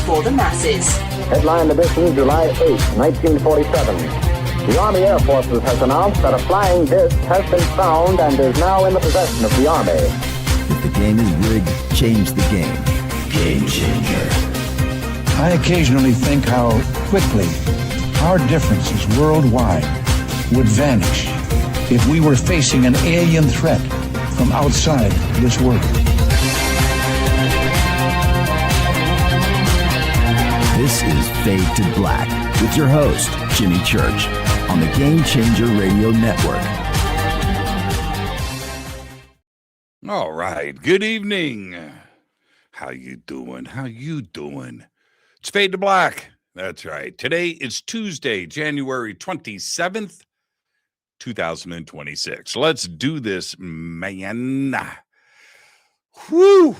for the masses. Headline edition, July 8, 1947. The Army Air Forces has announced that a flying disc has been found and is now in the possession of the Army. If the game is rigged, change the game. Game changer. I occasionally think how quickly our differences worldwide would vanish if we were facing an alien threat from outside this world. This is Fade to Black with your host, Jimmy Church, on the Game Changer Radio Network. All right. Good evening. How you doing? How you doing? It's Fade to Black. That's right. Today is Tuesday, January 27th, 2026. Let's do this, man. Whew.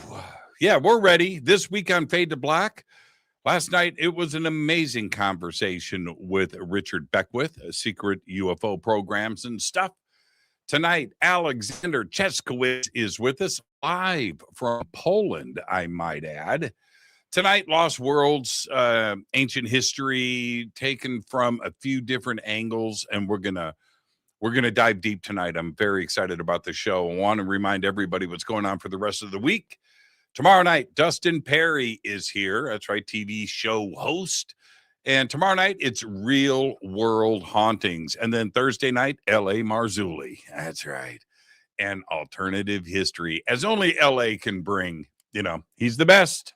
Yeah, we're ready. This week on Fade to Black. Last night, it was an amazing conversation with Richard Beckwith, secret UFO programs and stuff. Tonight, Aleksander Czeszkiewicz is with us live from Poland, I might add. Tonight, Lost Worlds, ancient history, taken from a few different angles, and we're gonna dive deep tonight. I'm very excited about the show. I want to remind everybody what's going on for the rest of the week. Tomorrow night, Dustin Perry is here. That's right, TV show host. And tomorrow night, it's Real World Hauntings. And then Thursday night, L.A. Marzulli. That's right. And alternative history, as only L.A. can bring. You know, he's the best.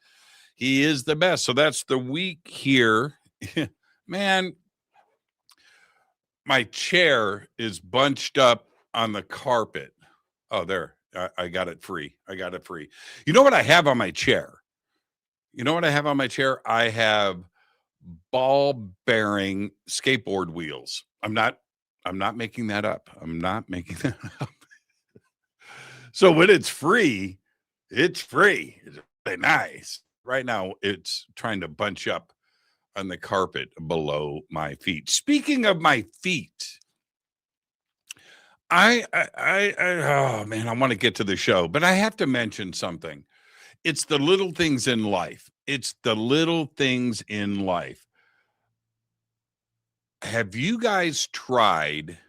He is the best. So that's the week here. Man, my chair is bunched up on the carpet. Oh, there. I got it free. You know what I have on my chair? I have ball-bearing skateboard wheels. I'm not making that up. So when it's free, it's free. It's really nice. Right now, it's trying to bunch up on the carpet below my feet. Speaking of my feet, I want to get to the show, but I have to mention something. It's the little things in life. Have you guys tried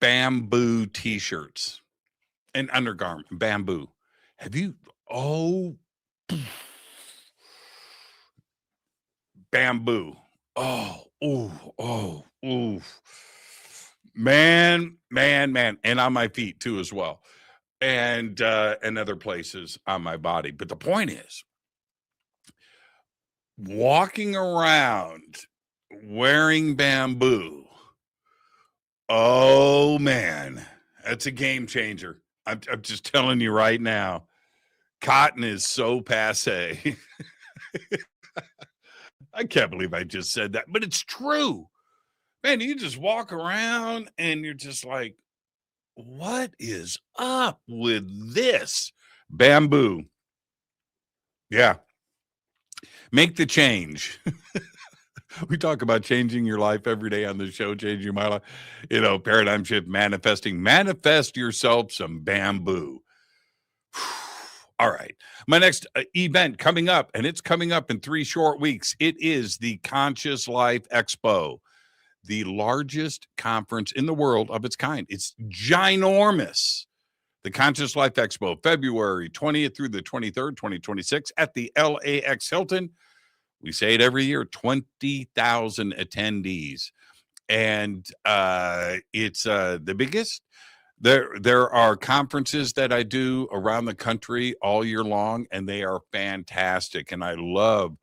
bamboo t-shirts and undergarment? Bamboo. Have you? Oh, bamboo. Oh. Man, and on my feet too as well, and other places on my body. But the point is, walking around wearing bamboo, oh man, that's a game changer. I'm just telling you right now, cotton is so passé. I can't believe I just said that, but it's true. Man, you just walk around and you're just like, what is up with this? Bamboo. Yeah. Make the change. We talk about changing your life every day on the show, changing my life. You know, paradigm shift, manifesting. Manifest yourself some bamboo. All right. My next event coming up, and it's coming up in 3 short weeks. It is the Conscious Life Expo. The largest conference in the world of its kind. It's ginormous. The Conscious Life Expo, February 20th through the 23rd, 2026 at the LAX Hilton. We say it every year, 20,000 attendees. And it's the biggest. There are conferences that I do around the country all year long, and they are fantastic. And I love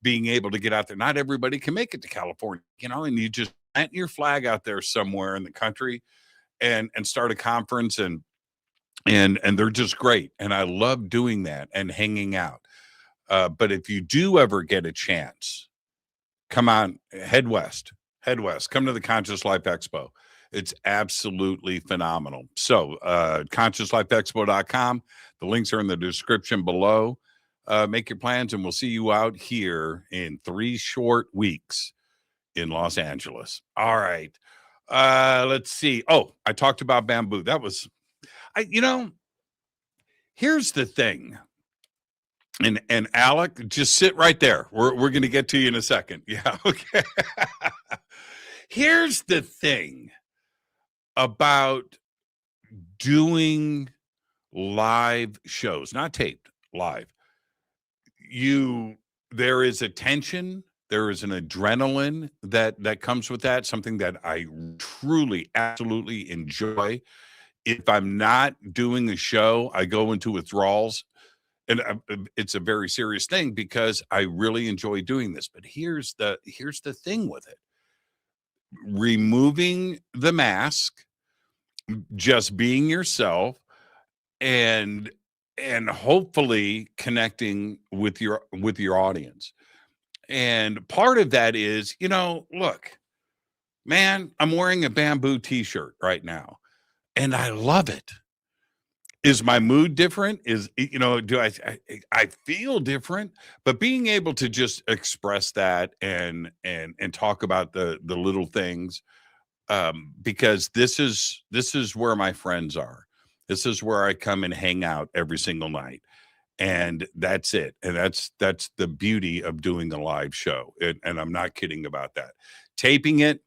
being able to get out there. Not everybody can make it to California, and you just plant your flag out there somewhere in the country and start a conference, and they're just great. And I love doing that and hanging out. But if you do ever get a chance, come on, head west, come to the Conscious Life Expo. It's absolutely phenomenal. So consciouslifeexpo.com. The links are in the description below. Make your plans, and we'll see you out here in 3 short weeks in Los Angeles. All right. Let's see. Oh, I talked about bamboo. That was, here's the thing. And Alec, just sit right there. We're going to get to you in a second. Yeah, okay. Here's the thing about doing live shows, not taped, live. There is a tension, there is an adrenaline that comes with that, something that I truly, absolutely enjoy. If I'm not doing a show, I go into withdrawals. And it's a very serious thing because I really enjoy doing this. But here's the thing with it: removing the mask, just being yourself, and hopefully connecting with your audience. And part of that is, look, man, I'm wearing a bamboo t-shirt right now, and I love it. Is my mood different? Do I feel different? But being able to just express that and talk about the little things, because this is where my friends are. This is where I come and hang out every single night, and that's it. And that's the beauty of doing a live show. And I'm not kidding about that. Taping it,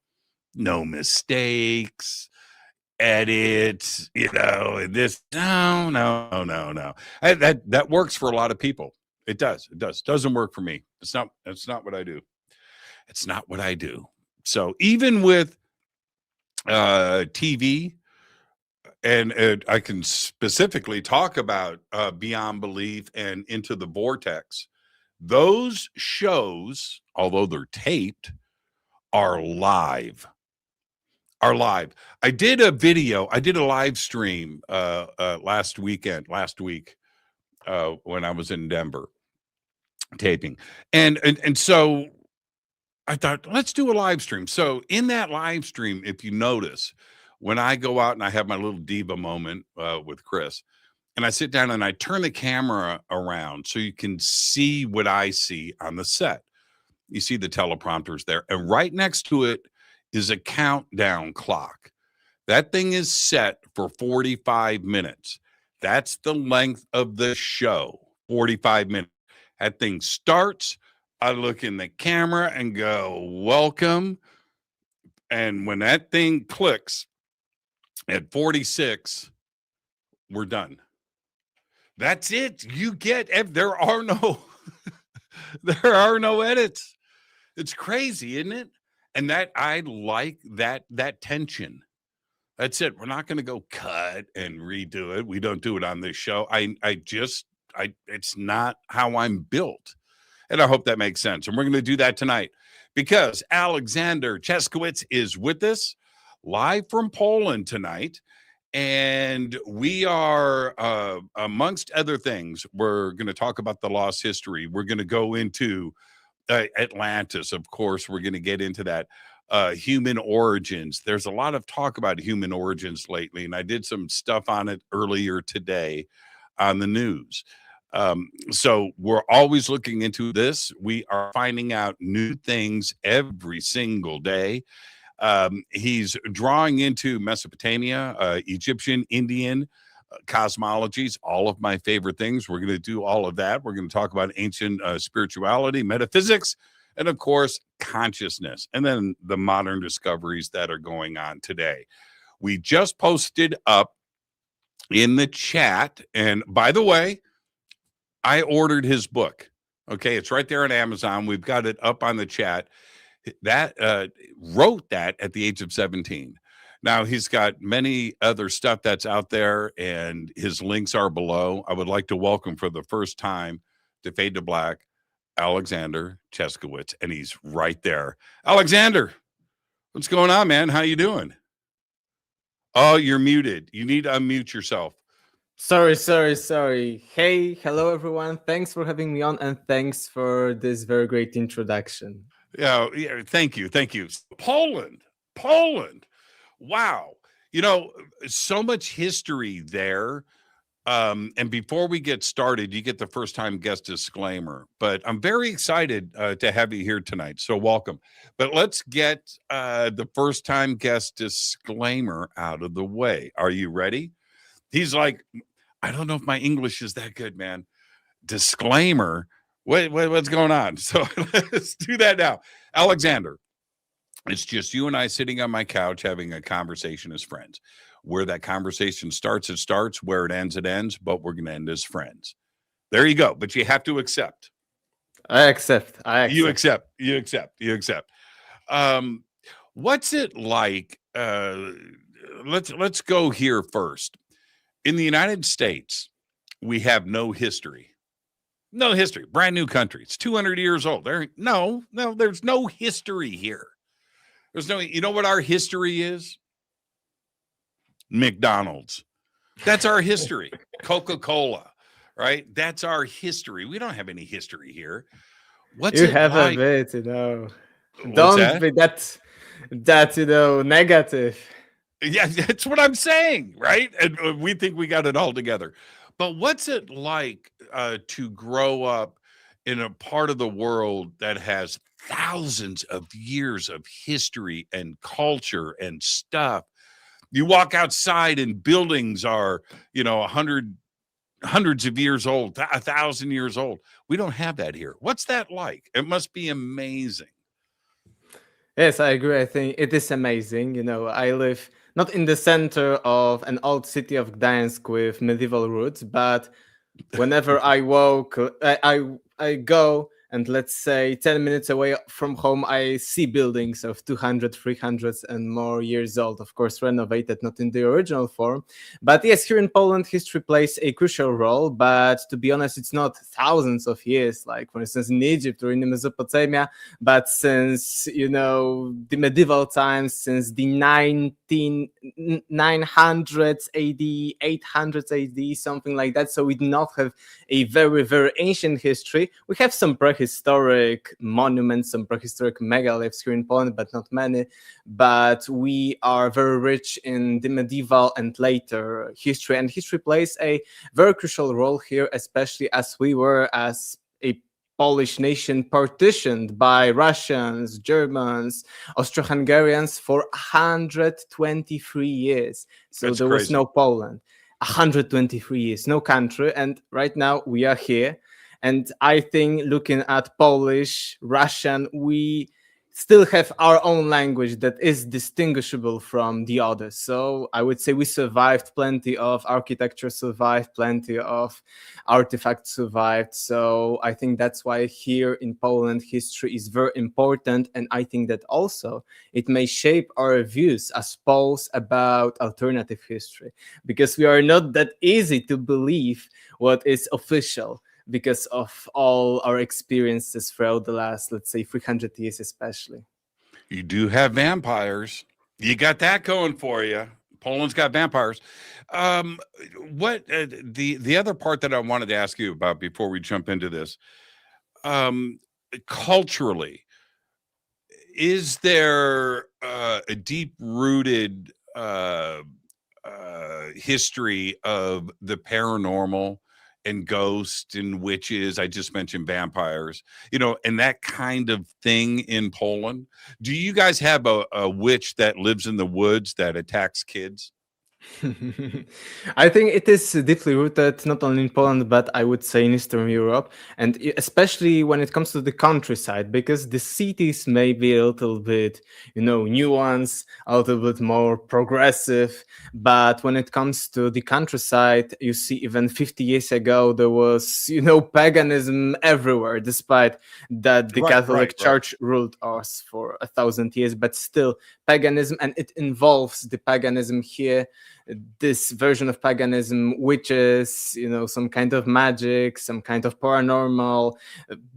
no mistakes. Edit, this no. That works for a lot of people. It does. Doesn't work for me. It's not what I do. It's not what I do. So even with TV, and I can specifically talk about Beyond Belief and Into the Vortex, those shows, although they're taped, are live. I did a live stream last week when I was in Denver taping. And so I thought, let's do a live stream. So in that live stream, if you notice, when I go out and I have my little diva moment with Chris, and I sit down and I turn the camera around so you can see what I see on the set. You see the teleprompters there, and right next to it is a countdown clock. That thing is set for 45 minutes. That's the length of the show, 45 minutes. That thing starts, I look in the camera and go, welcome. And when that thing clicks at 46, we're done. That's it. There are no edits. It's crazy, isn't it? And that I like that tension. That's it. We're not going to go cut and redo it. We don't do it on this show. It's not how I'm built. And I hope that makes sense. And we're going to do that tonight because Aleksander Czeszkiewicz is with us live from Poland tonight. And we are, amongst other things, we're going to talk about the lost history. We're going to go into Atlantis, of course. We're going to get into that. Human origins. There's a lot of talk about human origins lately, and I did some stuff on it earlier today on the news. So we're always looking into this. We are finding out new things every single day. He's drawing into Mesopotamia, Egyptian, Indian, cosmologies, all of my favorite things. We're going to do all of that. We're going to talk about ancient spirituality, metaphysics, and of course, consciousness, and then the modern discoveries that are going on today. We just posted up in the chat, and by the way, I ordered his book. Okay, it's right there on Amazon. We've got it up on the chat. That wrote that at the age of 17. Now he's got many other stuff that's out there, and his links are below. I would like to welcome for the first time to Fade to Black, Aleksander Czeszkiewicz, and he's right there. Aleksander, what's going on, man? How you doing? Oh, you're muted. You need to unmute yourself. Sorry. Hey, hello everyone. Thanks for having me on, and thanks for this very great introduction. Yeah, thank you. Poland. Wow. So much history there. And before we get started, you get the first time guest disclaimer, but I'm very excited to have you here tonight. So welcome. But let's get the first time guest disclaimer out of the way. Are you ready? He's like, I don't know if my English is that good, man. disclaimer. What's going on? So let's do that now. Alexander, it's just you and I sitting on my couch having a conversation as friends. Where that conversation starts, it starts. Where it ends, but we're going to end as friends. There you go. But you have to accept. I accept. You accept. What's it like? Let's go here first. In the United States, we have no history. No history. Brand new country. It's 200 years old. There's no history here. You know what our history is? McDonald's. That's our history. Coca-Cola, right? That's our history. We don't have any history here. What's You it have like? a bit, you know. What's Don't that? be that you know, negative. Yeah, that's what I'm saying, right? And we think we got it all together. But what's it like to grow up in a part of the world that has thousands of years of history and culture and stuff? You walk outside and buildings are, hundreds of years old, 1,000 years old. We don't have that here. What's that like? It must be amazing. Yes, I agree. I think it is amazing. You know, I live not in the center of an old city of Gdańsk with medieval roots, but whenever I walk, I go and let's say 10 minutes away from home, I see buildings of 200, 300 and more years old, of course, renovated, not in the original form. But yes, here in Poland, history plays a crucial role. But to be honest, it's not thousands of years, like for instance, in Egypt or in Mesopotamia, but since, the medieval times, since the 900s AD, 800s AD, something like that. So we do not have a very, very ancient history. We have some prehistoric monuments, some prehistoric megaliths here in Poland, but not many. But we are very rich in the medieval and later history. And history plays a very crucial role here, especially as we were, as a Polish nation, partitioned by Russians, Germans, Austro-Hungarians for 123 years. So That's there was crazy. no Poland. 123 years, no country. And right now we are here. And I think looking at Polish, Russian, we still have our own language that is distinguishable from the others. So I would say we survived, plenty of architecture survived, plenty of artifacts survived. So I think that's why here in Poland, history is very important. And I think that also it may shape our views as Poles about alternative history, because we are not that easy to believe what is official, because of all our experiences throughout the last, let's say, 300 years especially. You do have vampires. You got that going for you. Poland's got vampires. What the other part that I wanted to ask you about before we jump into this, culturally, is there a deep-rooted history of the paranormal and ghosts and witches? I just mentioned vampires, and that kind of thing in Poland. Do you guys have a witch that lives in the woods that attacks kids? I think it is deeply rooted not only in Poland, but I would say in Eastern Europe, and especially when it comes to the countryside, because the cities may be a little bit, nuanced, a little bit more progressive. But when it comes to the countryside, you see, even 50 years ago, there was, paganism everywhere, despite that the Catholic Church ruled us for 1,000 years, but still paganism, and it involves the paganism here, this version of paganism, which is, some kind of magic, some kind of paranormal,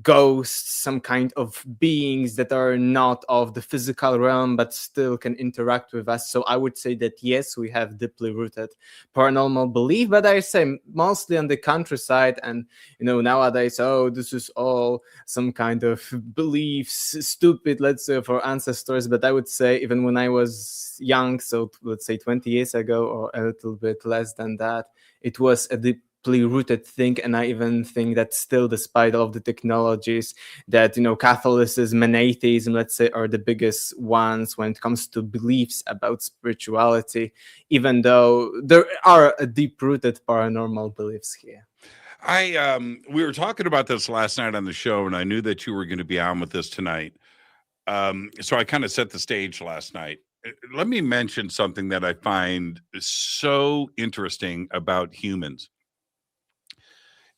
ghosts, some kind of beings that are not of the physical realm, but still can interact with us. So I would say that, yes, we have deeply rooted paranormal belief, but I say mostly on the countryside. And, nowadays, this is all some kind of beliefs, stupid, let's say, of our ancestors. But I would say even when I was young, so let's say 20 years ago, or a little bit less than that, it was a deeply rooted thing. And I even think that still, despite all of the technologies, that Catholicism and atheism, let's say, are the biggest ones when it comes to beliefs about spirituality, even though there are deep rooted paranormal beliefs here. We were talking about this last night on the show, and I knew that you were going to be on with this tonight. So I kind of set the stage last night. Let me mention something that I find so interesting about humans.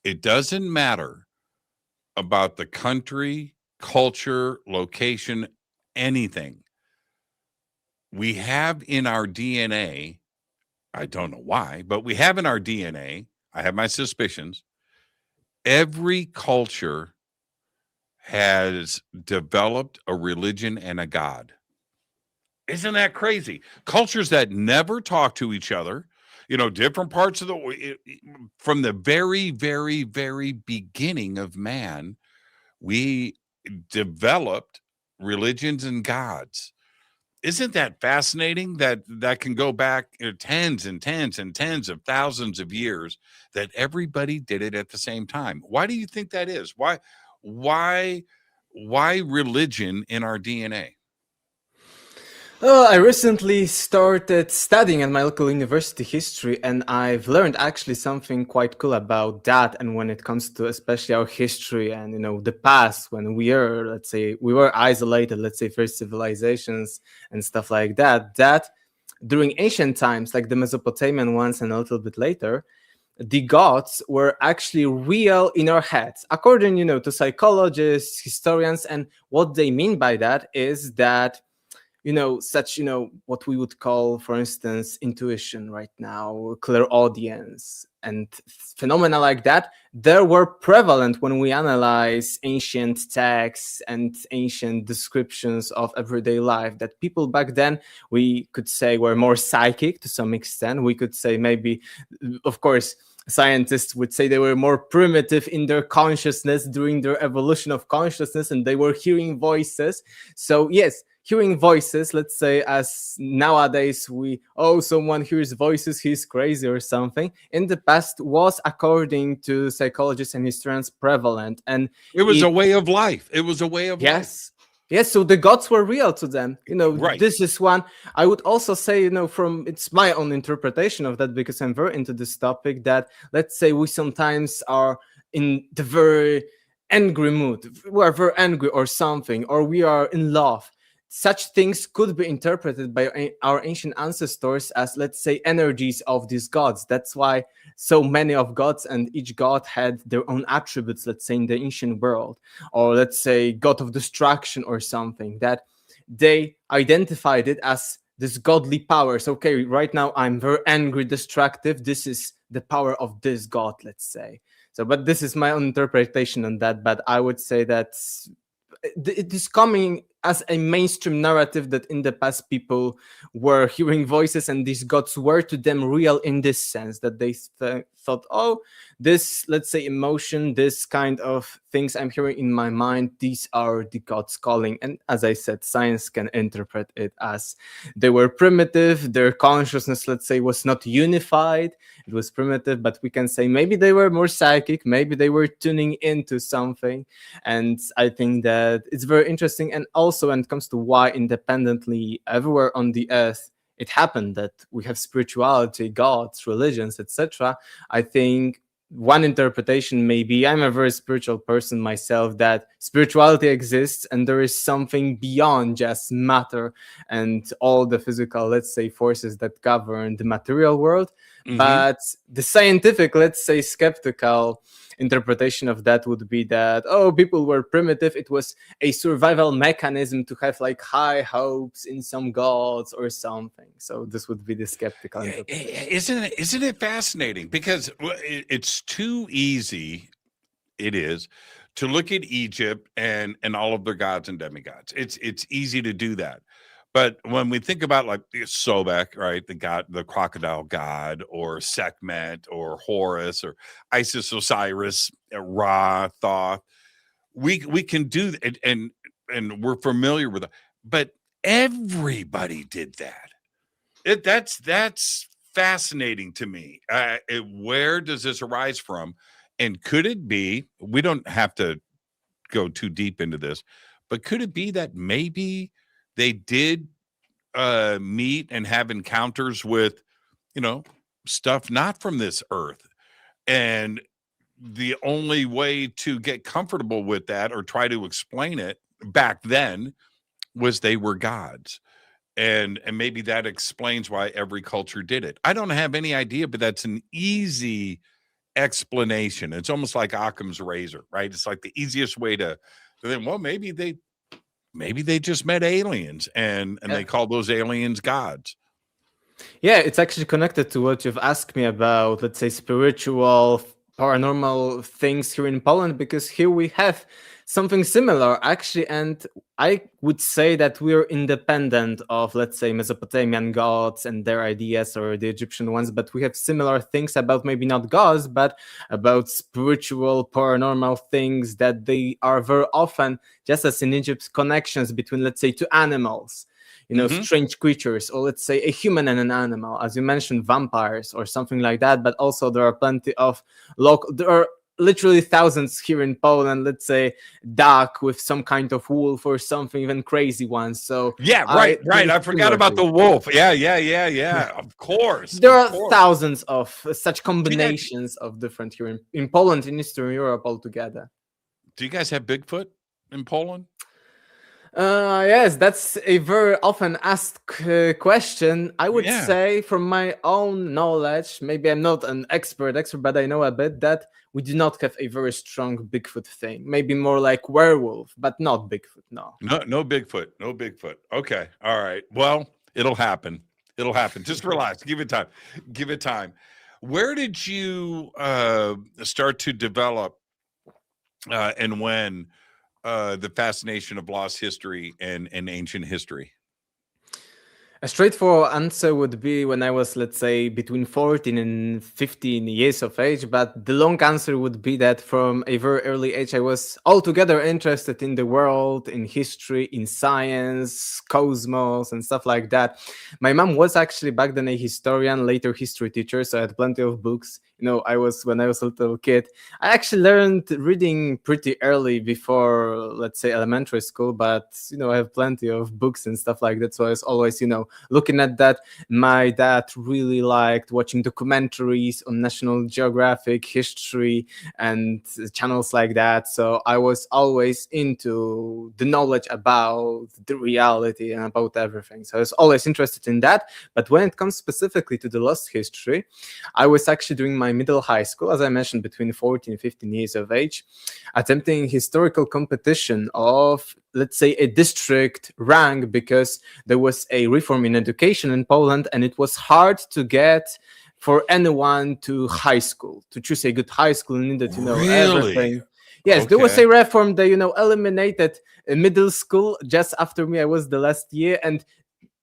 It doesn't matter about the country, culture, location, anything. We have in our DNA, I don't know why, but we have in our DNA, I have my suspicions, every culture has developed a religion and a god. Isn't that crazy? Cultures that never talk to each other, different parts of from the very, very, very beginning of man, we developed religions and gods. Isn't that fascinating that can go back tens and tens and tens of thousands of years, that everybody did it at the same time? Why do you think that is? Why religion in our DNA? I recently started studying at my local university history, and I've learned actually something quite cool about that. And when it comes to especially our history and the past, when we were isolated, let's say first civilizations and stuff like that, that during ancient times, like the Mesopotamian ones and a little bit later, the gods were actually real in our heads, according to psychologists, historians. And what they mean by that is that what we would call, for instance, intuition right now, clairaudience, and phenomena like that, they were prevalent when we analyze ancient texts and ancient descriptions of everyday life, that people back then, we could say, were more psychic to some extent. We could say maybe, of course, scientists would say they were more primitive in their consciousness during their evolution of consciousness, and they were hearing voices. So yes, hearing voices, let's say, as nowadays someone hears voices, he's crazy or something, in the past was, according to psychologists and historians, prevalent. And it was a way of life. It was a way of life. Yes, so the gods were real to them. Right. This is one. I would also say, it's my own interpretation of that, because I'm very into this topic, that let's say we sometimes are in the very angry mood. We are very angry or something, or we are in love. Such things could be interpreted by our ancient ancestors as, let's say, energies of these gods. That's why so many of gods, and each god had their own attributes, let's say, in the ancient world, or let's say god of destruction or something, that they identified it as this godly powers. Okay, right now I'm very angry, destructive. This is the power of this god, let's say. So, but this is my own interpretation on that. But I would say that it is coming as a mainstream narrative that in the past people were hearing voices, and these gods were to them real in this sense, that they thought, oh, this, let's say, emotion, this kind of things I'm hearing in my mind, these are the gods calling. And as I said, science can interpret it as they were primitive, their consciousness, let's say, was not unified, it was primitive, but we can say maybe they were more psychic, maybe they were tuning into something. And I think that it's very interesting. And also when it comes to why independently everywhere on the earth it happened that we have spirituality, gods, religions, etc. I think one interpretation may be, I'm a very spiritual person myself, that spirituality exists and there is something beyond just matter and all the physical, let's say, forces that govern the material world. Mm-hmm. But the scientific, let's say, skeptical interpretation of that would be that, oh, people were primitive, it was a survival mechanism to have like high hopes in some gods or something. So this would be the skeptical interpretation. Isn't it fascinating? Because it's too easy, it is, to look at Egypt and all of their gods and demigods. It's easy to do that. But when we think about like Sobek, right, the god, the crocodile god, or Sekhmet, or Horus, or Isis, Osiris, Ra, Thoth, we can do it, and we're familiar with it. But everybody did that. That's fascinating to me. Where does this arise from? And could it be? We don't have to go too deep into this, but could it be that maybe they did meet and have encounters with, stuff not from this earth, and the only way to get comfortable with that or try to explain it back then was they were gods. And maybe that explains why every culture did it. I don't have any idea, but that's an easy explanation. It's almost like Occam's razor, right? It's like the easiest way to then, well, maybe they just met aliens and they call those aliens gods. Yeah, it's actually connected to what you've asked me about, let's say, spiritual, paranormal things here in Poland, because here we have something similar, actually. And I would say that we're independent of, let's say, Mesopotamian gods and their ideas, or the Egyptian ones, but we have similar things about maybe not gods, but about spiritual, paranormal things, that they are very often, just as in Egypt, connections between, let's say, two animals. Strange creatures, or let's say a human and an animal, as you mentioned, vampires or something like that. But also there are plenty of there are literally thousands here in Poland, let's say duck with some kind of wolf or something, even crazy ones. So yeah, right. I forgot about the wolf. Yeah. Of course. There are thousands of such combinations of different here in Poland, in Eastern Europe altogether. Do you guys have Bigfoot in Poland? Yes, that's a very often asked question. I would say, from my own knowledge, maybe I'm not an expert, but I know a bit, that we do not have a very strong Bigfoot thing. Maybe more like werewolf, but not Bigfoot. No Bigfoot. Okay, all right. Well, it'll happen. Just relax. Give it time. Where did you start to develop and when the fascination of lost history and ancient history? A straightforward answer would be when I was, let's say, between 14 and 15 years of age. But the long answer would be that from a very early age, I was altogether interested in the world, in history, in science, cosmos, and stuff like that. My mom was actually back then a historian, later history teacher, so I had plenty of books. When I was a little kid, I actually learned reading pretty early, before, let's say, elementary school. But, I have plenty of books and stuff like that. So I was always, looking at that. My dad really liked watching documentaries on National Geographic, history, and channels like that. So I was always into the knowledge about the reality and about everything. So I was always interested in that. But when it comes specifically to the lost history, I was actually doing my middle high school, as I mentioned, between 14 and 15 years of age, attempting historical competition of, let's say, a district rank, because there was a reform in education in Poland, and it was hard to get for anyone to high school, to choose a good high school. You needed to know everything. Yes, there was a reform that, eliminated middle school. Just after me, I was the last year, and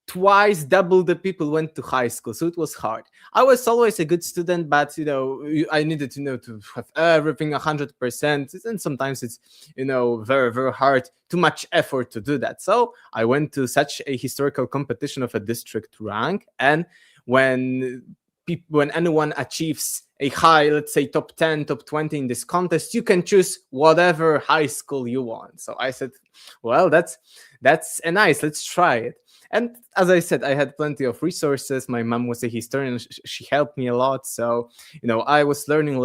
twice double the people went to high school, so it was hard. I was always a good student, but I needed to have everything 100%, and sometimes it's very, very hard, too much effort to do that. So I went to such a historical competition of a district rank, and when anyone achieves a high, let's say, top 10, top 20 in this contest, you can choose whatever high school you want. So I said, well, that's nice, let's try it. And as I said, I had plenty of resources. My mom was a historian. She helped me a lot. So, I was learning.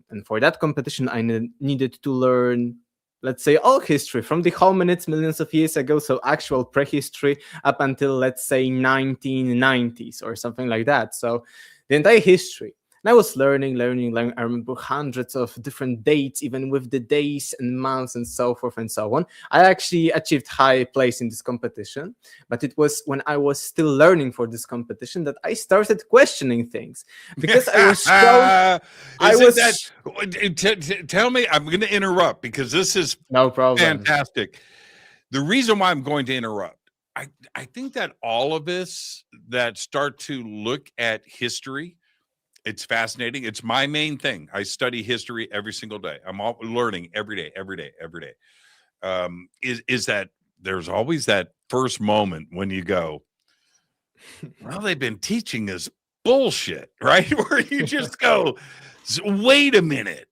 And for that competition, I needed to learn, let's say, all history, from the hominids millions of years ago, so actual prehistory, up until, let's say, 1990s or something like that. So the entire history. And I was learning. I remember hundreds of different dates, even with the days and months and so forth and so on. I actually achieved high place in this competition, but it was when I was still learning for this competition that I started questioning things, because I was tell me, I'm going to interrupt, because this is no problem. Fantastic. The reason why I'm going to interrupt, I think that all of us that start to look at history, it's fascinating. It's my main thing. I study history every single day. I'm all learning every day. Is that there's always that first moment when you go, well, they've been teaching us bullshit, right? Where you just go, wait a minute,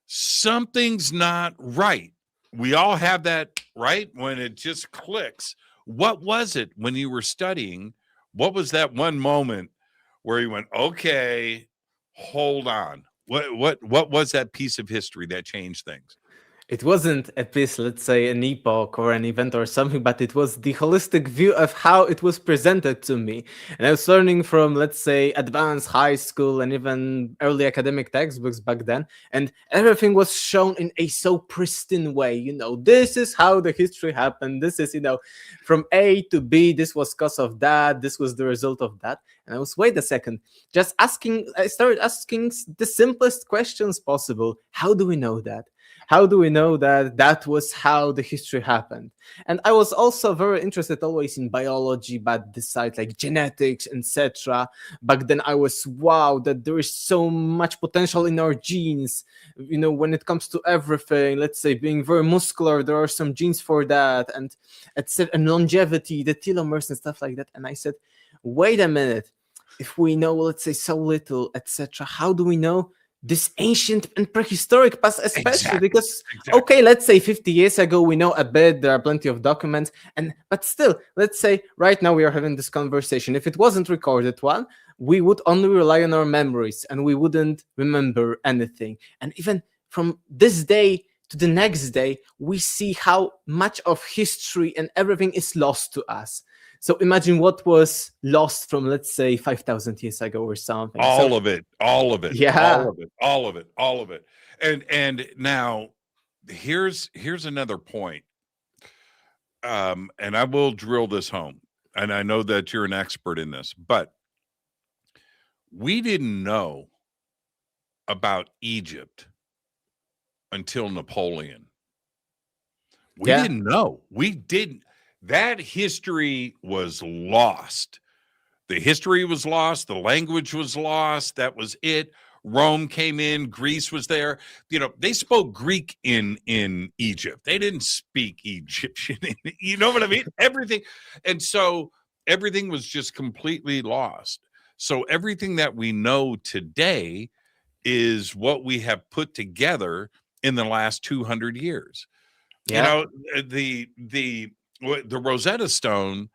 something's not right. We all have that, right? When it just clicks. What was it when you were studying? What was that one moment where you went, okay, hold on, What was that piece of history that changed things? It wasn't a piece, let's say, an epoch or an event or something, but it was the holistic view of how it was presented to me. And I was learning from, let's say, advanced high school and even early academic textbooks back then. And everything was shown in a so pristine way. This is how the history happened. This is, from A to B, this was cause of that. This was the result of that. And I was, wait a second, I started asking the simplest questions possible. How do we know that? How do we know that that was how the history happened? And I was also very interested always in biology, but the side like genetics, etc. Back then I was, wow, that there is so much potential in our genes. When it comes to everything, let's say being very muscular, there are some genes for that, and etc. And longevity, the telomeres and stuff like that. And I said, wait a minute, if we know, let's say, so little, etc., how do we know this ancient and prehistoric past, especially? Exactly. Because, Exactly. okay, let's say 50 years ago, we know a bit, there are plenty of documents, but still, let's say right now we are having this conversation. If it wasn't recorded one, we would only rely on our memories and we wouldn't remember anything. And even from this day to the next day, we see how much of history and everything is lost to us. So imagine what was lost from, let's say, 5,000 years ago or something. All of it. Yeah. All of it. And now here's another point. And I will drill this home. And I know that you're an expert in this, but we didn't know about Egypt until Napoleon. We didn't know. We didn't. That history was lost. The history was lost. The language was lost. That was it. Rome came in. Greece was there. They spoke Greek in Egypt. They didn't speak Egyptian. You know what I mean? Everything. And so everything was just completely lost. So everything that we know today is what we have put together in the last 200 years. Yeah. The Rosetta Stone,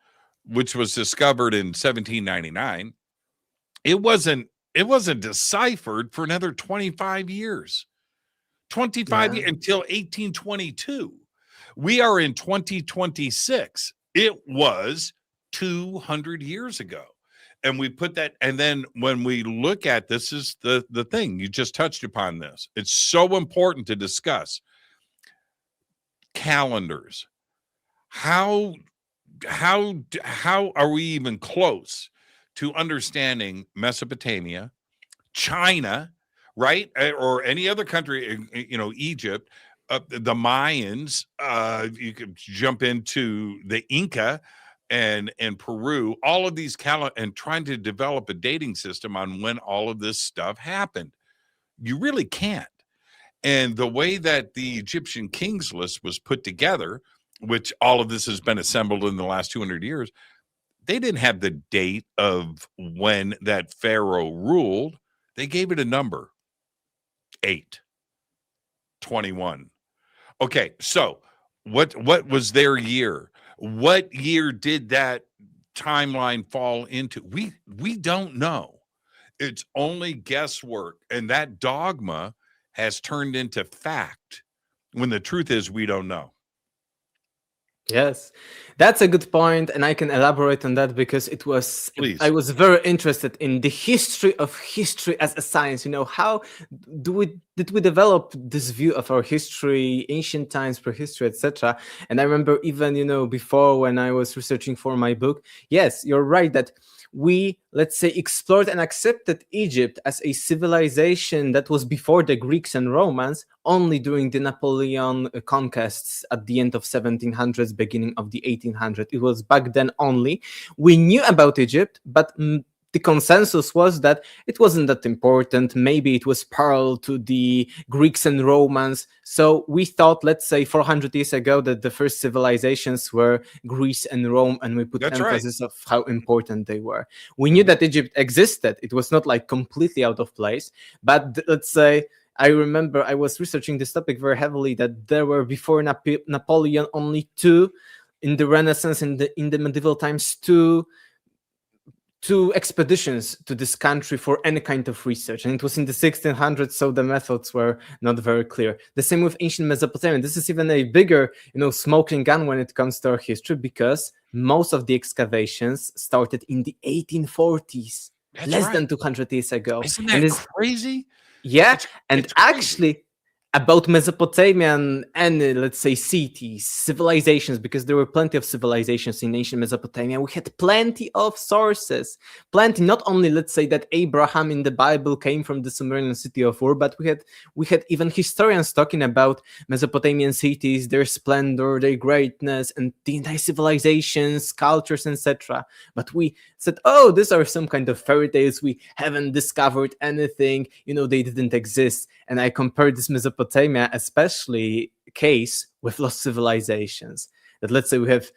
which was discovered in 1799, it wasn't deciphered for another 25 years. 25 years until 1822. We are in 2026. It was 200 years ago. And we put that, and then when we look at this is the thing, you just touched upon this. It's so important to discuss calendars. How are we even close to understanding Mesopotamia, China, right? Or any other country, Egypt, the Mayans, you could jump into the Inca and Peru, all of these and trying to develop a dating system on when all of this stuff happened. You really can't. And the way that the Egyptian kings list was put together, which all of this has been assembled in the last 200 years, they didn't have the date of when that pharaoh ruled. They gave it a number, 8, 21. Okay, so what was their year? What year did that timeline fall into? We don't know. It's only guesswork, and that dogma has turned into fact when the truth is we don't know. Yes, that's a good point, and I can elaborate on that because Please. I was very interested in the history of history as a science. How did we develop this view of our history, ancient times, prehistory, etc. And I remember even before when I was researching for my book. Yes, you're right that we, let's say, explored and accepted Egypt as a civilization that was before the Greeks and Romans only during the Napoleon conquests at the end of 1700s, beginning of the 1800s. It was back then only. We knew about Egypt, but the consensus was that it wasn't that important. Maybe it was parallel to the Greeks and Romans. So we thought, let's say 400 years ago, that the first civilizations were Greece and Rome, and we put emphasis of how important they were. We knew that Egypt existed. It was not like completely out of place. But let's say, I remember I was researching this topic very heavily, that there were before Napoleon only 2, in the Renaissance, in the medieval times, 2 two expeditions to this country for any kind of research, and it was in the 1600s, so the methods were not very clear. The same with ancient Mesopotamia. This is even a bigger, smoking gun when it comes to our history, because most of the excavations started in the 1840s, less than 200 years ago. Isn't that crazy? Yeah, and it's crazy. actually, about Mesopotamian and let's say cities, civilizations, because there were plenty of civilizations in ancient Mesopotamia. We had plenty of sources, plenty. Not only, let's say, that Abraham in the Bible came from the Sumerian city of Ur, but we had even historians talking about Mesopotamian cities, their splendor, their greatness, and the entire civilizations, cultures, etc. But we said, oh, these are some kind of fairy tales. We haven't discovered anything. They didn't exist. And I compared this Mesopotamia, especially case with lost civilizations. That, let's say, we have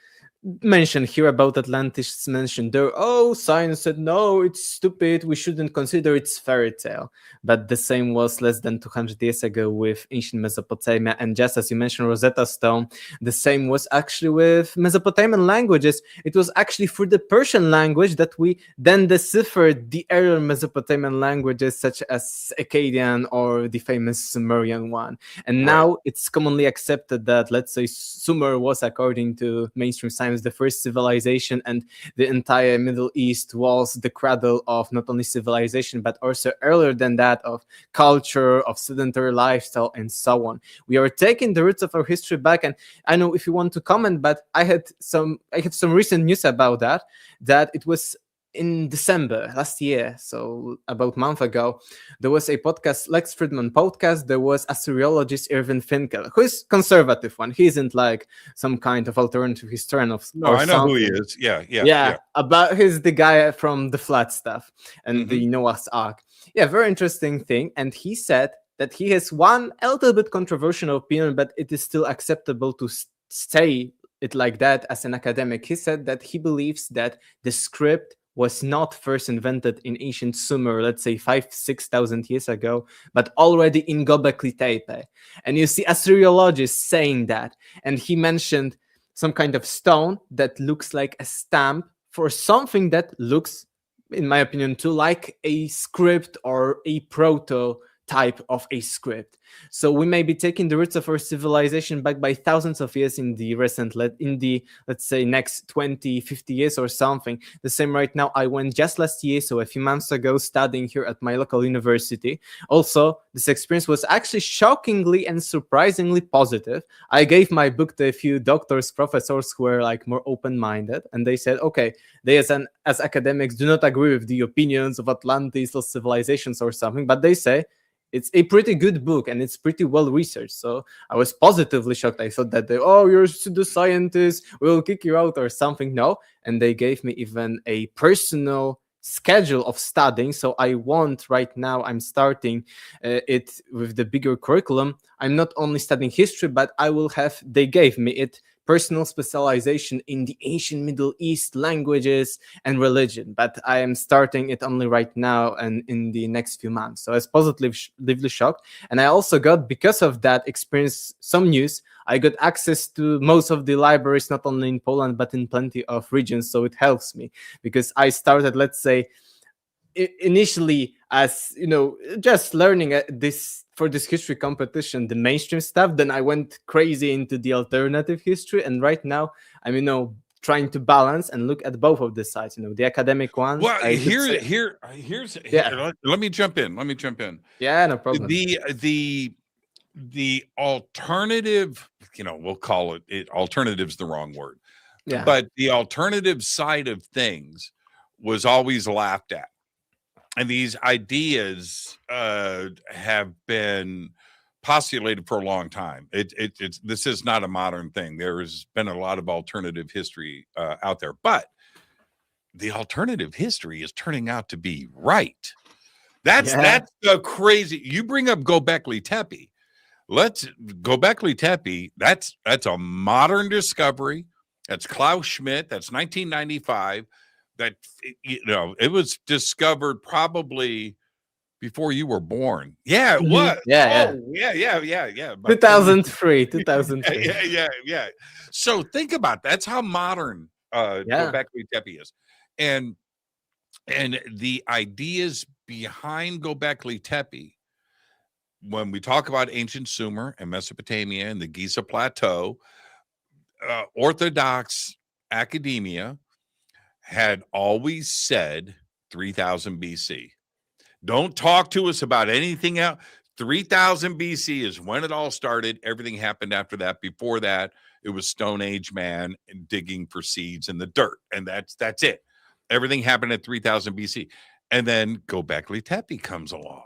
mentioned here about Atlantis, mentioned there, oh, science said no, it's stupid, we shouldn't consider it's fairy tale. But the same was less than 200 years ago with ancient Mesopotamia. And just as you mentioned Rosetta Stone, the same was actually with Mesopotamian languages. It was actually through the Persian language that we then deciphered the earlier Mesopotamian languages, such as Akkadian or the famous Sumerian one. And now it's commonly accepted that, let's say, Sumer was, according to mainstream science, the first civilization, and the entire Middle East was the cradle of not only civilization, but also earlier than that of culture, of sedentary lifestyle, and so on. We are taking the roots of our history back, and I know if you want to comment, but I have some recent news about that it was in December last year, so about a month ago, there was a podcast, Lex Friedman podcast. There was Assyriologist Irvin Finkel, who is conservative one. He isn't like some kind of alternative historian of. No, I know who he is. Yeah. About he's the guy from the flood stuff and the Noah's Ark. Yeah, very interesting thing. And he said that he has one a little bit controversial opinion, but it is still acceptable to say it like that as an academic. He said that he believes that the script was not first invented in ancient Sumer, let's say 5,000-6,000 years ago, but already in Göbekli Tepe. And you see Assyriologists saying that. And he mentioned some kind of stone that looks like a stamp for something that looks, in my opinion, too, like a script or a prototype of a script. So we may be taking the roots of our civilization back by thousands of years in the let's say, next 20, 50 years or something. The same right now. I went just last year, so a few months ago, studying here at my local university. Also, this experience was actually shockingly and surprisingly positive. I gave my book to a few doctors, professors who were like more open-minded, and they said, okay, they as academics do not agree with the opinions of Atlantis or civilizations or something, but they say it's a pretty good book and it's pretty well researched. So I was positively shocked. I thought that you're a pseudo-scientist, we'll kick you out or something. No. And they gave me even a personal schedule of studying. So I want right now, I'm starting it with the bigger curriculum. I'm not only studying history, but they gave me it personal specialization in the ancient Middle East languages and religion, but I am starting it only right now and in the next few months. So I was positively shocked. And I also got, because of that experience, some news. I got access to most of the libraries, not only in Poland, but in plenty of regions. So it helps me because I started, let's say, initially as, just learning for this history competition, the mainstream stuff. Then I went crazy into the alternative history. And right now I'm, trying to balance and look at both of the sides, the academic one. Well, here's let me jump in. Yeah, no problem. The alternative, we'll call it alternative's the wrong word. Yeah. But the alternative side of things was always laughed at. And these ideas have been postulated for a long time. This is not a modern thing. There has been a lot of alternative history out there, but the alternative history is turning out to be right. That's the crazy. You bring up Göbekli Tepe. Göbekli Tepe. That's a modern discovery. That's Klaus Schmidt. That's 1995. That it was discovered probably before you were born. Yeah, it was. Yeah. 2003. Yeah. So think about that. That's how modern Göbekli Tepe is. And And the ideas behind Göbekli Tepe, when we talk about ancient Sumer and Mesopotamia and the Giza Plateau, Orthodox academia had always said 3000 BC. Don't talk to us about anything else. 3000 BC is when it all started. Everything happened after that. Before that, it was Stone Age man digging for seeds in the dirt. And that's it. Everything happened at 3000 BC. And then Göbekli Tepe comes along.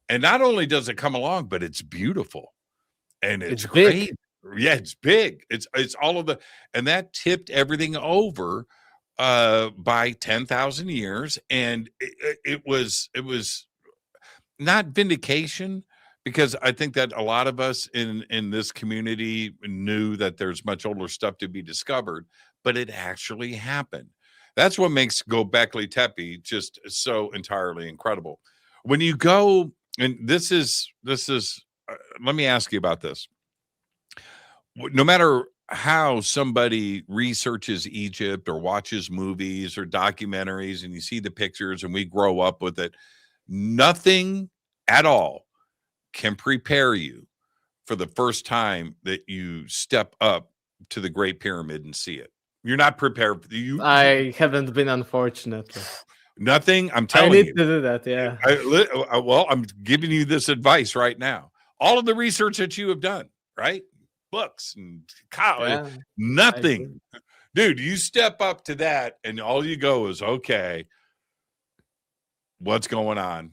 And not only does it come along, but it's beautiful. And it's great. Big. Yeah, it's big. It's all of the, and that tipped everything over by 10,000 years. And it was not vindication, because I think that a lot of us in this community knew that there's much older stuff to be discovered, but it actually happened. That's what makes Göbekli Tepe just so entirely incredible. When you go, and this is let me ask you about this. No matter how somebody researches Egypt or watches movies or documentaries, and you see the pictures and we grow up with it, nothing at all can prepare you for the first time that you step up to the Great Pyramid and see it. You're not prepared. I haven't been, unfortunately. Nothing. I'm telling you. I need to do that, yeah. Well, I'm giving you this advice right now. All of the research that you have done, right? Books and college, nothing. Dude, you step up to that and all you go is, okay, what's going on?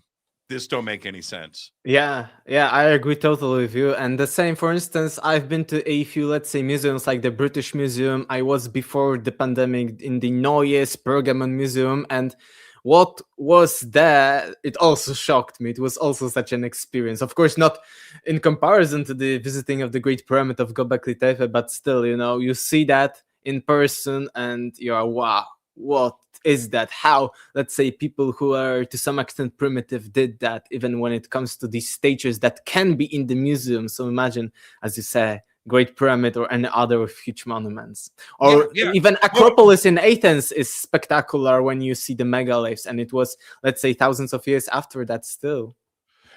This don't make any sense. Yeah, I agree totally with you. And the same, for instance, I've been to a few, let's say, museums like the British Museum. I was before the pandemic in the Neues Pergamon Museum, and what was there, it also shocked me. It was also such an experience. Of course, not in comparison to the visiting of the Great Pyramid of Göbekli Tepe, but still, you see that in person and you're, wow, what is that? How, let's say, people who are to some extent primitive did that, even when it comes to these stages that can be in the museum. So imagine, as you say, Great Pyramid or any other huge monuments, or even Acropolis in Athens is spectacular when you see the megaliths, and it was, let's say, thousands of years after that still.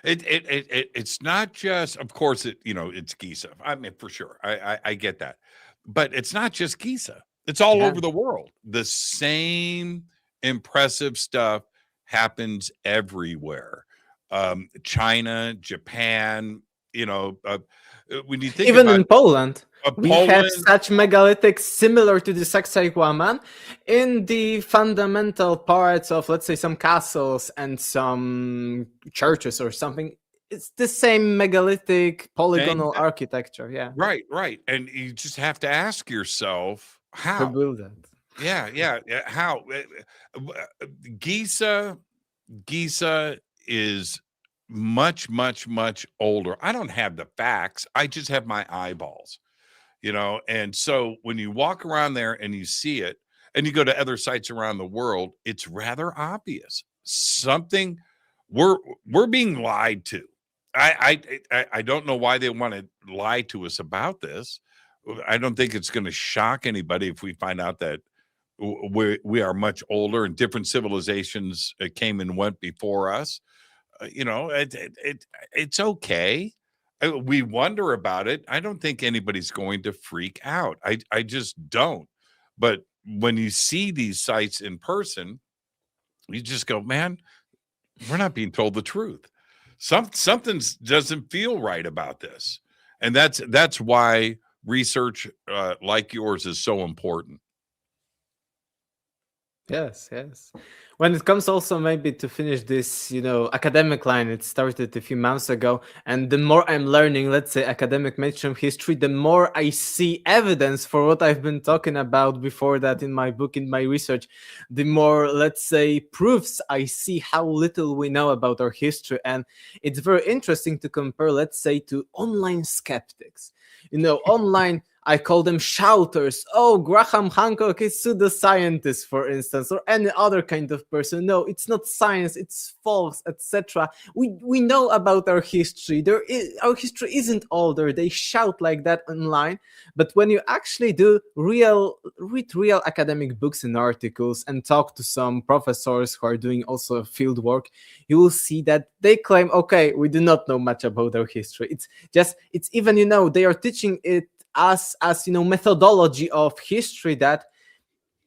It's not just, of course, it's Giza. I mean, for sure, I get that, but it's not just Giza. It's all over the world. The same impressive stuff happens everywhere. China, Japan, when you think even about in Poland, we have such megalithics similar to the Sacsayhuaman in the fundamental parts of, let's say, some castles and some churches or something. It's the same megalithic polygonal architecture. Yeah. Right. And you just have to ask yourself, how to build that. Yeah. How Giza is much older. I don't have the facts. I just have my eyeballs, and so when you walk around there and you see it and you go to other sites around the world, it's rather obvious. Something we're being lied to. I don't know why they want to lie to us about this. I don't think it's going to shock anybody if we find out that we are much older and different civilizations came and went before us. It's okay. We wonder about it. I don't think anybody's going to freak out. I just don't. But when you see these sites in person, you just go, man, we're not being told the truth. Something doesn't feel right about this. And that's why research like yours is so important. Yes. When it comes also maybe to finish this, academic line, it started a few months ago. And the more I'm learning, let's say, academic mainstream history, the more I see evidence for what I've been talking about before that in my book, in my research, the more, let's say, proofs I see how little we know about our history. And it's very interesting to compare, let's say, to online skeptics. Online, I call them shouters. Oh, Graham Hancock is pseudoscientist, for instance, or any other kind of person. No, it's not science, it's false, etc. We know about our history. Our history isn't older. They shout like that online. But when you actually read real academic books and articles and talk to some professors who are doing also field work, you will see that they claim, okay, we do not know much about our history. It's even, they are teaching it as methodology of history that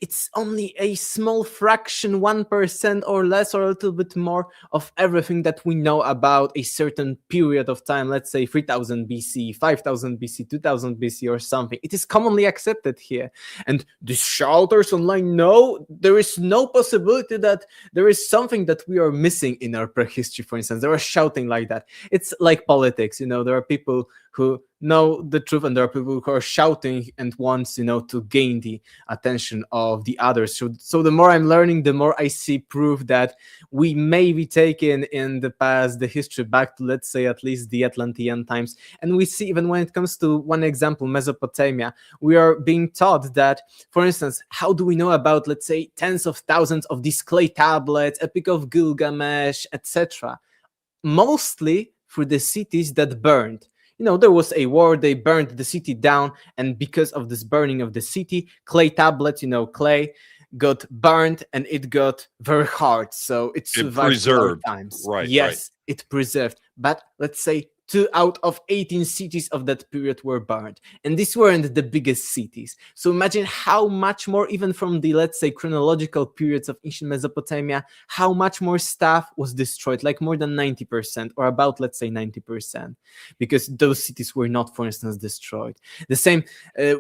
it's only a small fraction, 1% or less or a little bit more of everything that we know about a certain period of time, let's say 3000 BC, 5000 BC, 2000 BC or something. It is commonly accepted here. And the shouters online, no, there is no possibility that there is something that we are missing in our prehistory, for instance. They are shouting like that. It's like politics, there are people who know the truth and there are people who are shouting and wants, to gain the attention of the others. So the more I'm learning, the more I see proof that we may be taken in the past, the history back to, let's say, at least the Atlantean times. And we see, even when it comes to one example, Mesopotamia, we are being taught that, for instance, how do we know about, let's say, tens of thousands of these clay tablets, Epic of Gilgamesh, etc.? Mostly through the cities that burned. There was a war, they burned the city down, and because of this burning of the city, clay tablets, clay got burned and it got very hard. So it survived preserved. Times. Right. Yes, it preserved. But let's say 2 out of 18 cities of that period were burned. And these weren't the biggest cities. So imagine how much more, even from the, let's say, chronological periods of ancient Mesopotamia, how much more stuff was destroyed, like more than 90%, or about, let's say, 90%, because those cities were not, for instance, destroyed. The same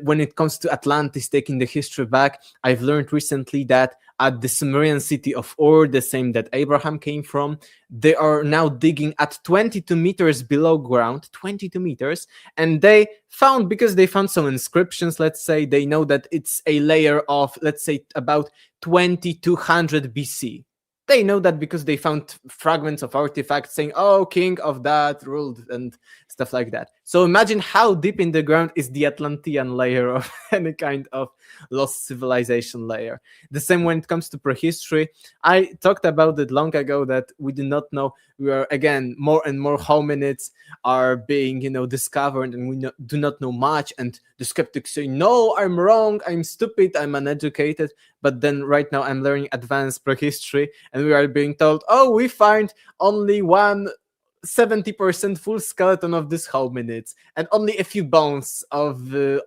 when it comes to Atlantis, taking the history back, I've learned recently that at the Sumerian city of Ur, the same that Abraham came from, they are now digging at 22 meters below ground, 22 meters, and they found, because they found some inscriptions, let's say, they know that it's a layer of, let's say, about 2200 BC. They know that because they found fragments of artifacts saying, oh, king of that ruled and stuff like that. So imagine how deep in the ground is the Atlantean layer of any kind of lost civilization layer. The same when it comes to prehistory. I talked about it long ago that we do not know. We are, again, more and more hominids are being, discovered, and we do not know much. And the skeptics say, no, I'm wrong, I'm stupid, I'm uneducated. But then right now I'm learning advanced prehistory, and we are being told, oh, we find only 70% full skeleton of this hominids and only a few bones of the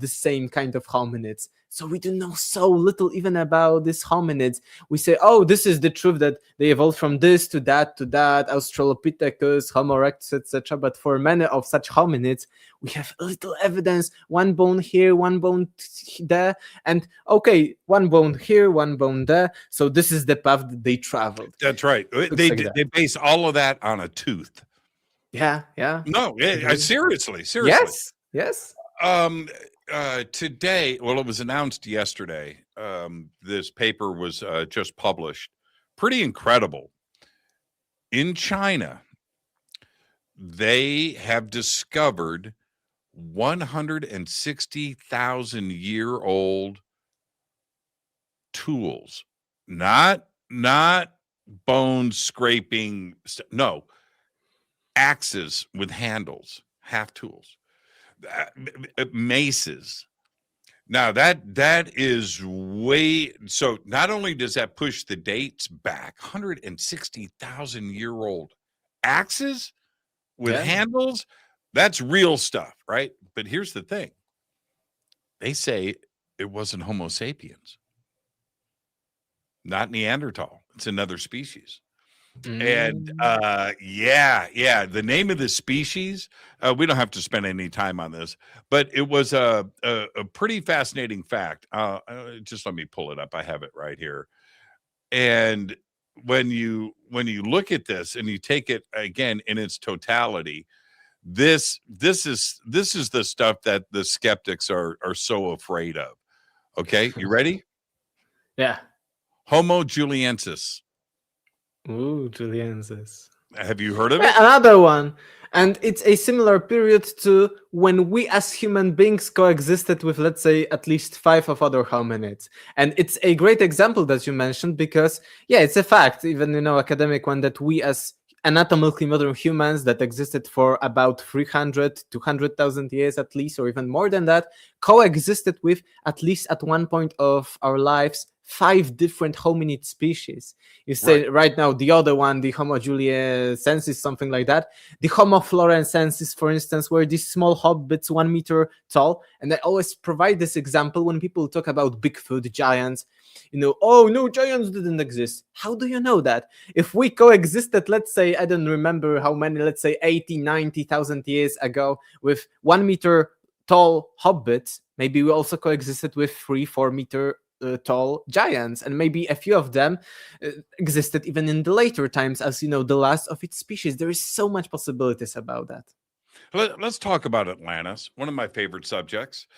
same kind of hominids. So we do know so little even about these hominids. We say, oh, this is the truth, that they evolved from this to that, Australopithecus, Homo erectus, etc. But for many of such hominids, we have little evidence, one bone here, one bone there, and okay, one bone here, one bone there. So this is the path that they traveled. That's right. They base all of that on a tooth. Yeah. No, seriously. Yes. Today, well, it was announced yesterday. This paper was just published. Pretty incredible. In China, they have discovered 160,000-year-old tools, not bone scraping. No, axes with handles, half tools. Maces. Now that is way, so not only does that push the dates back, 160,000-year-old axes with handles, that's real stuff, right? But here's the thing. They say it wasn't Homo sapiens, not Neanderthal. It's another species. And the name of the species, we don't have to spend any time on this, but it was a pretty fascinating fact. Just let me pull it up. I have it right here. And when you look at this and you take it again in its totality, this is the stuff that the skeptics are so afraid of. Okay, you ready? Yeah. Homo juliensis. Ooh, Juliensis. Have you heard of it? Another one. And it's a similar period to when we as human beings coexisted with, let's say, at least 5 of other hominids. And it's a great example that you mentioned because, yeah, it's a fact, even, academic one, that we as anatomically modern humans that existed for about 300, 200,000 years at least, or even more than that, coexisted with, at least at one point of our lives, 5 different hominid species. You say right now the other one, the Homo juliensis, something like that. The Homo florencensis, for instance, were these small hobbits 1 meter tall. And I always provide this example when people talk about Bigfoot, giants. Oh no, giants didn't exist. How do you know that? If we coexisted, let's say, I don't remember how many, let's say 80, 90,000 years ago with 1 meter tall hobbits, maybe we also coexisted with 3, 4 meter tall giants, and maybe a few of them existed even in the later times as the last of its species. There is so much possibilities about that. Let's talk about Atlantis, one of my favorite subjects.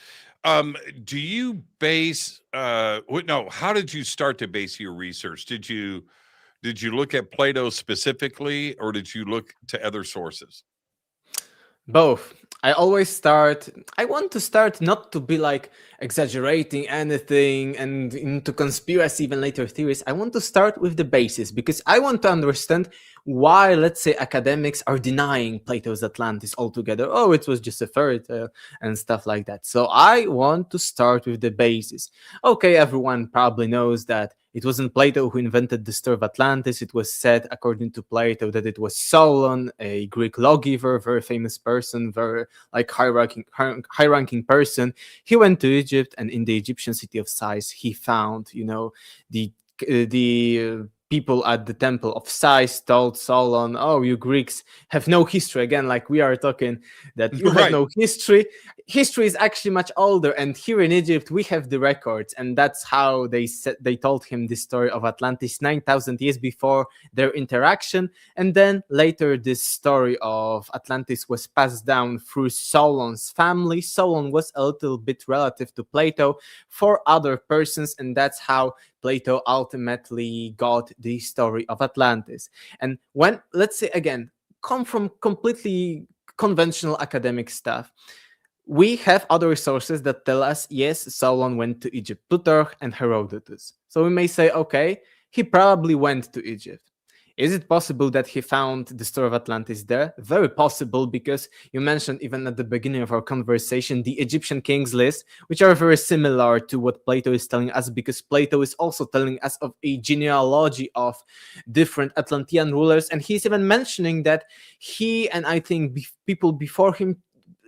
Do you base how did you start to base your research? Did you look at Plato specifically, or did you look to other sources? Both. I want to start not to be like exaggerating anything and into conspiracy, even later theories. I want to start with the basis because I want to understand why, let's say, academics are denying Plato's Atlantis altogether. Oh, it was just a fairy tale and stuff like that. So I want to start with the basis. Okay, everyone probably knows that it wasn't Plato who invented the story of Atlantis. It was said, according to Plato, that it was Solon, a Greek lawgiver, very famous person, very high-ranking person. He went to Egypt, and in the Egyptian city of Sais, he found, the people at the temple of Sais told Solon, oh, you Greeks have no history. Again, like we are talking, that you have no history. History is actually much older, and here in Egypt we have the records, and that's how they told him the story of Atlantis 9,000 years before their interaction. And then later this story of Atlantis was passed down through Solon's family. Solon was a little bit relative to Plato for other persons, and that's how Plato ultimately got the story of Atlantis. And when, let's say again, come from completely conventional academic stuff, we have other sources that tell us, yes, Solon went to Egypt, Plutarch and Herodotus. So we may say, okay, he probably went to Egypt. Is it possible that he found the story of Atlantis there? Very possible, because you mentioned even at the beginning of our conversation the Egyptian kings list, which are very similar to what Plato is telling us, because Plato is also telling us of a genealogy of different Atlantean rulers, and he's even mentioning that he, and I think people before him,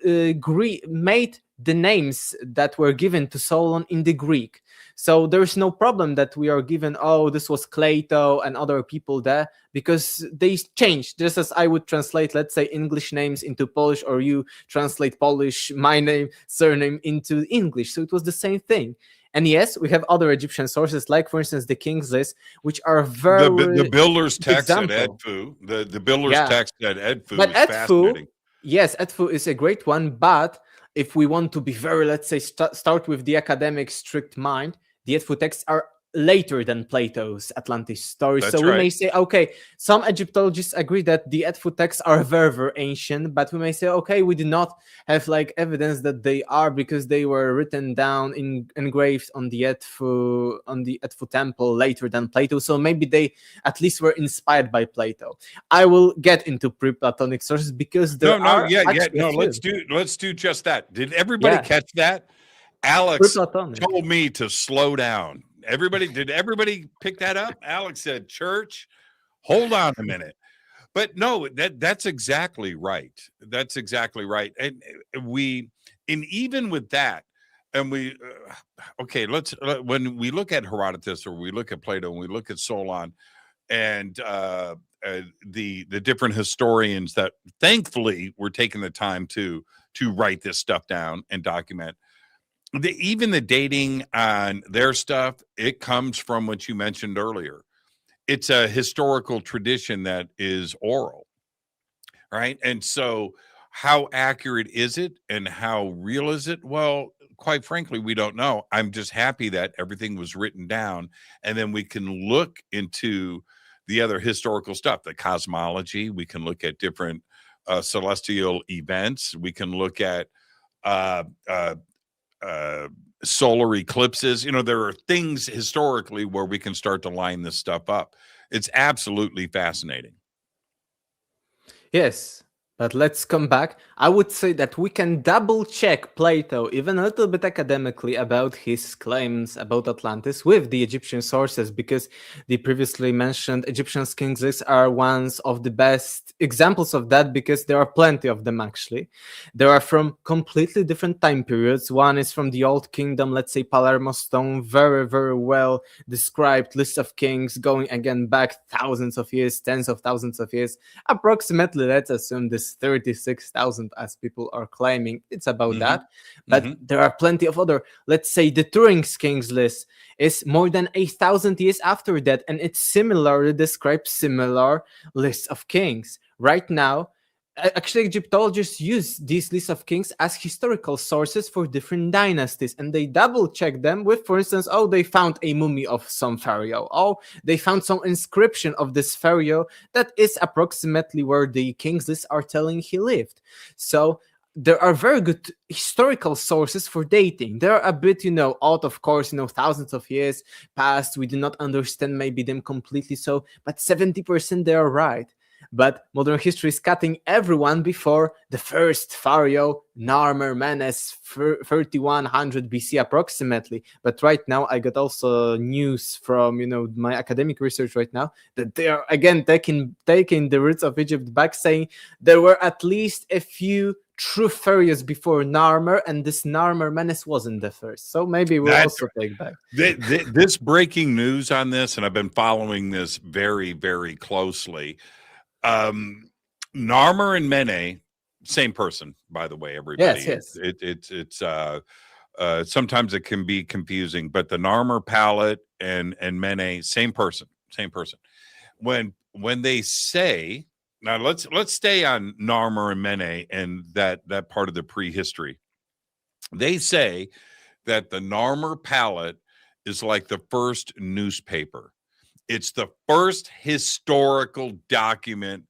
made the names that were given to Solon in the Greek. So there's no problem that we are given, oh, this was Plato and other people there, because they changed. Just as I would translate, let's say, English names into Polish, or you translate Polish, my name, surname into English. So it was the same thing. And yes, we have other Egyptian sources, like, for instance, the King's List, which are very... The builder's text at Edfu. The builder's text at Edfu is fascinating. Yes, Edfu is a great one, but if we want to be very, let's say, start with the academic strict mind, the Edfu texts are later than Plato's Atlantis story. That's so we may say, okay, some Egyptologists agree that the Edfu texts are very, very ancient, but we may say, okay, we do not have like evidence that they are, because they were written down, engraved on the Edfu temple later than Plato. So maybe they at least were inspired by Plato. I will get into pre-Platonic sources, because there are let's do just that. Did everybody catch that? Alex told me to slow down. Did everybody pick that up? Alex said, church, hold on a minute. But no, that's exactly right. That's exactly right. And even with that, and when we look at Herodotus, or we look at Plato, and we look at Solon, and the different historians that thankfully were taking the time to write this stuff down and document, even the dating on their stuff, it comes from what you mentioned earlier. It's a historical tradition that is oral, right? And so how accurate is it, and how real is it? Well, quite frankly, we don't know. I'm just happy that everything was written down, and then we can look into the other historical stuff, the cosmology. We can look at different celestial events. We can look at uh, uh, solar eclipses. There are things historically where we can start to line this stuff up. It's absolutely fascinating. Yes, but let's come back. I would say that we can double check Plato, even a little bit academically, about his claims about Atlantis with the Egyptian sources, because the previously mentioned Egyptian kings lists are ones of the best examples of that, because there are plenty of them actually. They are from completely different time periods. One is from the Old Kingdom, let's say Palermo stone, very, very well described list of kings going again back thousands of years, tens of thousands of years. Approximately, let's assume this 36,000 as people are claiming. It's about that. But there are plenty of other, let's say the Turing Kings list is more than 1,000 years after that, and it similarly describes similar lists of kings. Right now, actually, Egyptologists use these lists of kings as historical sources for different dynasties, and they double check them with, for instance, they found a mummy of some pharaoh, they found some inscription of this pharaoh that is approximately where the kings lists are telling he lived. So there are very good historical sources for dating. They're a bit, out of course, thousands of years past. We do not understand maybe them completely, so, but 70% they are right. But modern history is cutting everyone before the first pharaoh, Narmer Menes, 3100 BC approximately. But right now, I got also news from my academic research right now that they are again taking the roots of Egypt back, saying there were at least a few true pharaohs before Narmer, and this Narmer Menes wasn't the first. So maybe we'll also take back this breaking news on this, and I've been following this very, very closely. Narmer and Mene, same person, by the way, everybody. Yes. It's sometimes it can be confusing, but the Narmer palette and Mene, same person. When they say, now let's stay on Narmer and Mene and that part of the prehistory. They say that the Narmer palette is like the first newspaper. It's the first historical document,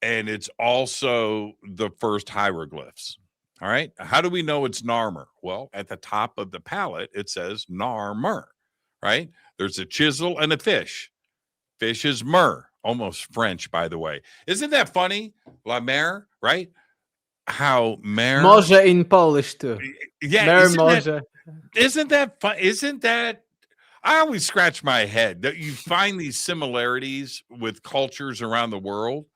and it's also the first hieroglyphs. All right. How do we know it's Narmer? Well, at the top of the palette, it says Narmer, right? There's a chisel and a fish. Fish is mer, almost French, by the way. Isn't that funny? La mer, right? How mer. Morze in Polish too. Yeah. Isn't that fun? Isn't that? I always scratch my head that you find these similarities with cultures around the world.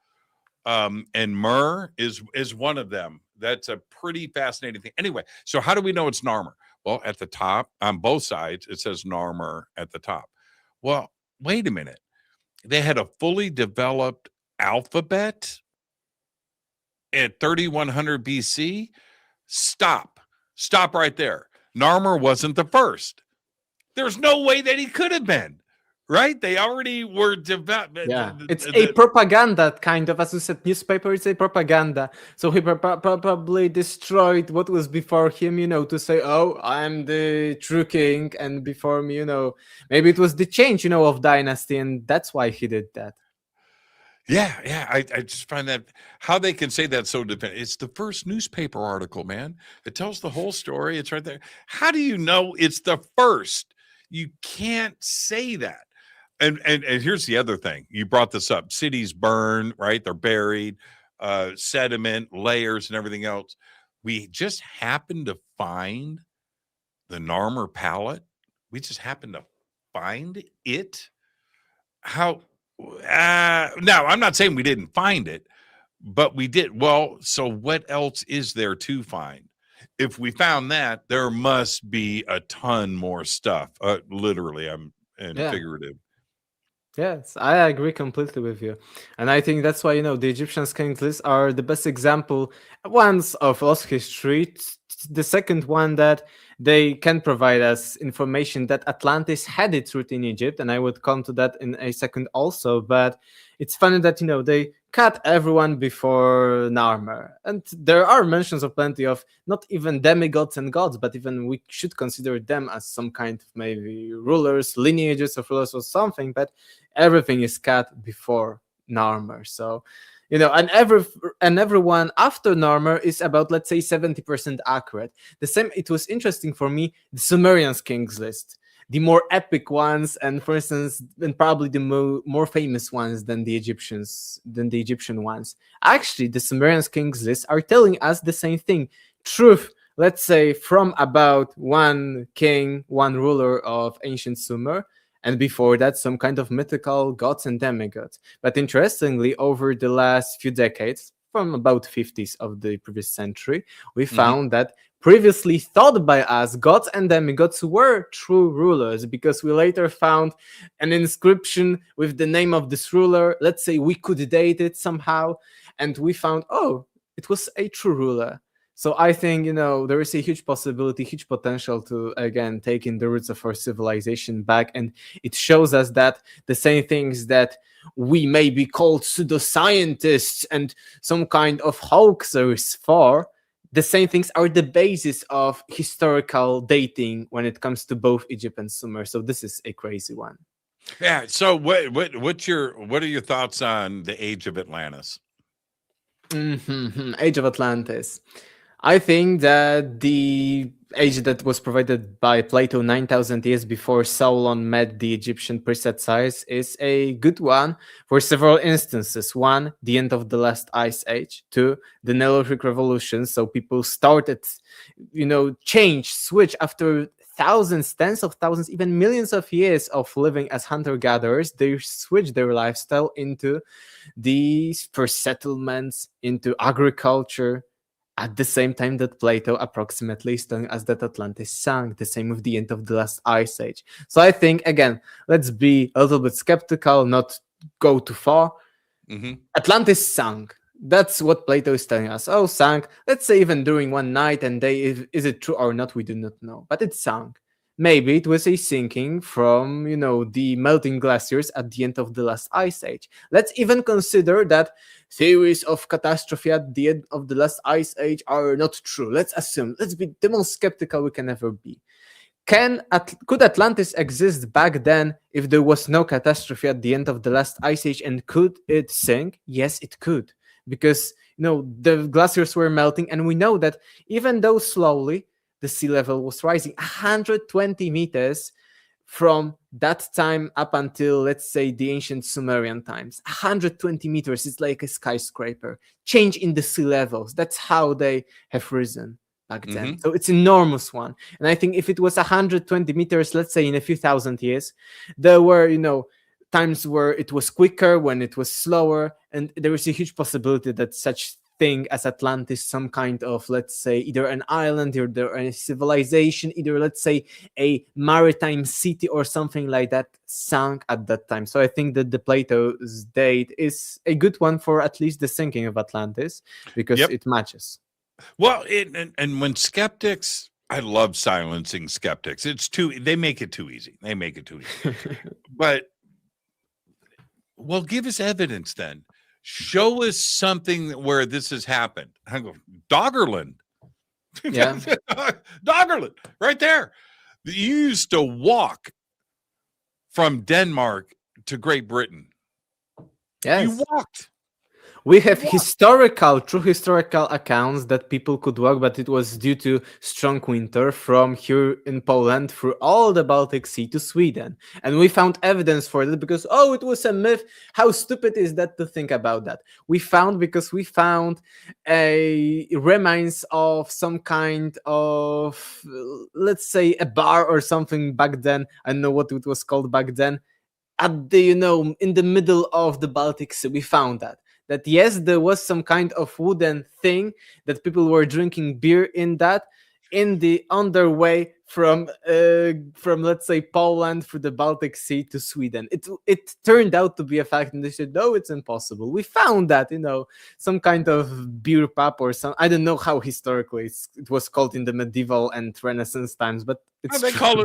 And myrrh is one of them. That's a pretty fascinating thing. Anyway, so how do we know it's Narmer? Well, at the top, on both sides, it says Narmer at the top. Well, wait a minute. They had a fully developed alphabet at 3100 BC. Stop right there. Narmer wasn't the first. There's no way that he could have been, right? They already were developed. Yeah, it's a propaganda kind of, as you said, newspaper is a propaganda. So he probably destroyed what was before him, to say, I'm the true king, and before me, maybe it was the change, of dynasty, and that's why he did that. Yeah. I just find that how they can say that so definitive. It's the first newspaper article, man. It tells the whole story. It's right there. How do you know it's the first? You can't say that. And here's the other thing. You brought this up. Cities burn, right? They're buried, sediment, layers, and everything else. We just happened to find the Narmer palette. We just happened to find it. How? Now, I'm not saying we didn't find it, but we did. Well, so what else is there to find? If we found that, there must be a ton more stuff. Literally, figurative. Yes, I agree completely with you. And I think that's why, the Egyptian kings lists are the best example, ones of lost history. The second one that they can provide us information that Atlantis had its root in Egypt, and I would come to that in a second also. But it's funny that, they cut everyone before Narmer. And there are mentions of plenty of not even demigods and gods, but even we should consider them as some kind of maybe rulers, lineages of rulers or something, but everything is cut before Narmer. So and everyone after Narmer is about, let's say, 70% accurate. The same, it was interesting for me, the Sumerian kings list, the more epic ones, and for instance, and probably the more famous ones than the Egyptian ones. Actually, the Sumerian kings list are telling us the same thing. Truth, let's say, from about one king, one ruler of ancient Sumer, and before that, some kind of mythical gods and demigods. But interestingly, over the last few decades, from about 50s of the previous century, we found that previously thought by us, gods and demigods were true rulers, because we later found an inscription with the name of this ruler. Let's say we could date it somehow, and we found, oh, it was a true ruler. So I think, there is a huge possibility, huge potential to, again, take in the roots of our civilization back. And it shows us that the same things that we may be called pseudoscientists and some kind of hoaxers for, the same things are the basis of historical dating when it comes to both Egypt and Sumer. So this is a crazy one. Yeah. So what are your thoughts on the age of Atlantis? Age of Atlantis. I think that the age that was provided by Plato 9,000 years before Solon met the Egyptian priest size is a good one for several instances. One, the end of the last ice age. Two, the Neolithic revolution. So people started, switch after thousands, tens of thousands, even millions of years of living as hunter-gatherers. They switched their lifestyle into these first settlements, into agriculture, at the same time that Plato approximately is telling us that Atlantis sank, the same with the end of the last ice age. So I think, again, let's be a little bit skeptical, not go too far. Atlantis sank. That's what Plato is telling us. Oh, sank. Let's say even during one night and day. Is it true or not? We do not know. But it sank. Maybe it was a sinking from, the melting glaciers at the end of the last ice age. Let's even consider that theories of catastrophe at the end of the last ice age are not true. Let's assume. Let's be the most skeptical we can ever be. Could Atlantis exist back then if there was no catastrophe at the end of the last ice age, and could it sink? Yes, it could. Because, the glaciers were melting, and we know that even though slowly, the sea level was rising 120 meters from that time up until, let's say, the ancient Sumerian times. 120 meters is like a skyscraper. Change in the sea levels. That's how they have risen back then. So it's enormous one. And I think if it was 120 meters, let's say in a few thousand years, there were, times where it was quicker, when it was slower. And there is a huge possibility that such thing as Atlantis, some kind of, let's say, either an island or a civilization, either, let's say, a maritime city or something like that, sank at that time. So I think that the Plato's date is a good one for at least the sinking of Atlantis, because it matches. Well, and when skeptics, I love silencing skeptics. They make it too easy. But, well, give us evidence then. Show us something where this has happened. I go, Doggerland. Yeah. Doggerland, right there. You used to walk from Denmark to Great Britain. Yes. You walked. We have true historical accounts that people could walk, but it was due to strong winter from here in Poland through all the Baltic Sea to Sweden. And we found evidence for that because, it was a myth. How stupid is that to think about that? We found a remains of some kind of, let's say, a bar or something back then. I don't know what it was called back then. At the, in the middle of the Baltic Sea, we found that yes, there was some kind of wooden thing that people were drinking beer in that on their way from let's say Poland through the Baltic Sea to Sweden. It turned out to be a fact, and they said, no, it's impossible. We found that, some kind of beer pub or some, I don't know how historically it was called in the medieval and Renaissance times, but they called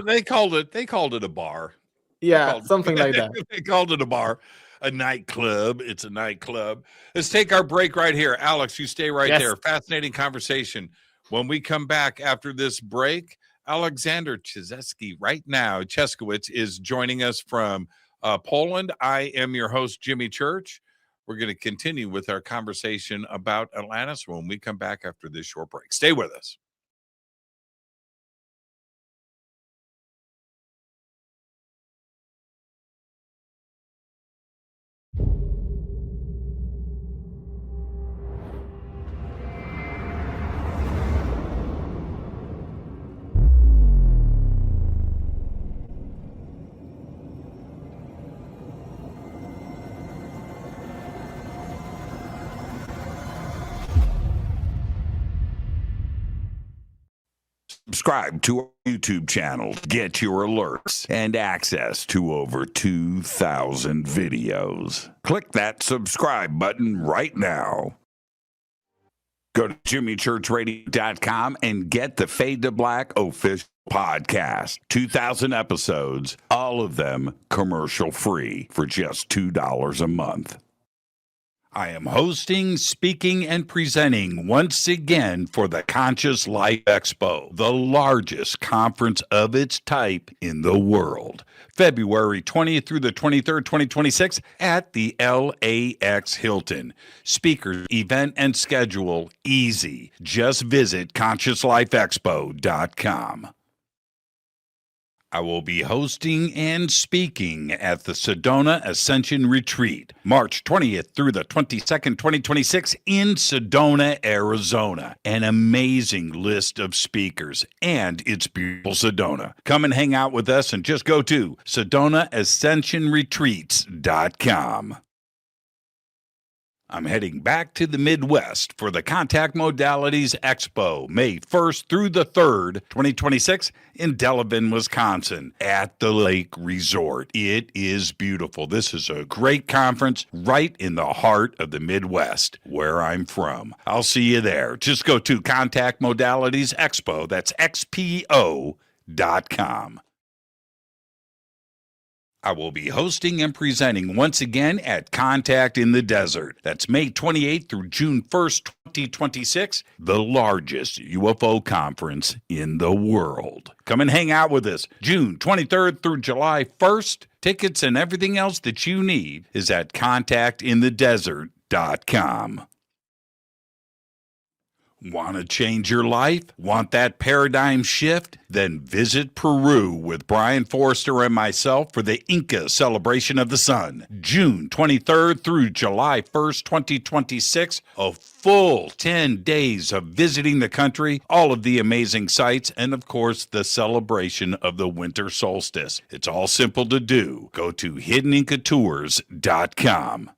it a bar. Yeah, something like that. They called it a bar. A nightclub. It's a nightclub. Let's take our break right here. Alex, you stay right there. Fascinating conversation. When we come back after this break, Aleksander Czeszkiewicz is joining us from Poland. I am your host, Jimmy Church. we're going to continue with our conversation about Atlantis when we come back after this short break. Stay with us. Subscribe to our YouTube channel. Get your alerts and access to over 2,000 videos. Click that subscribe button right now. Go to jimmychurchradio.com and get the Fade to Black official podcast. 2,000 episodes, all of them commercial free for just $2 a month. I am hosting, speaking, and presenting once again for the Conscious Life Expo, the largest conference of its type in the world. February 20th through the 23rd, 2026 at the LAX Hilton. Speakers, event, and schedule easy. Just visit ConsciousLifeExpo.com. I will be hosting and speaking at the Sedona Ascension Retreat, March 20th through the 22nd, 2026 in Sedona, Arizona. An amazing list of speakers, and it's beautiful Sedona. Come and hang out with us and just go to SedonaAscensionRetreats.com. I'm heading back to the Midwest for the Contact Modalities Expo, May 1st through the 3rd, 2026, in Delavan, Wisconsin, at the Lake Resort. It is beautiful. This is a great conference right in the heart of the Midwest, where I'm from. I'll see you there. Just go to Contact Modalities Expo, that's XPO.com. I will be hosting and presenting once again at Contact in the Desert. That's May 28th through June 1st, 2026, the largest UFO conference in the world. Come and hang out with us June 23rd through July 1st. Tickets and everything else that you need is at contactinthedesert.com. Want to change your life? Want that paradigm shift? Then visit Peru with Brian Forrester and myself for the Inca Celebration of the Sun, June 23rd through July 1st, 2026. A full 10 days of visiting the country, all of the amazing sights, and of course, the celebration of the winter solstice. It's all simple to do. Go to hiddenincatours.com.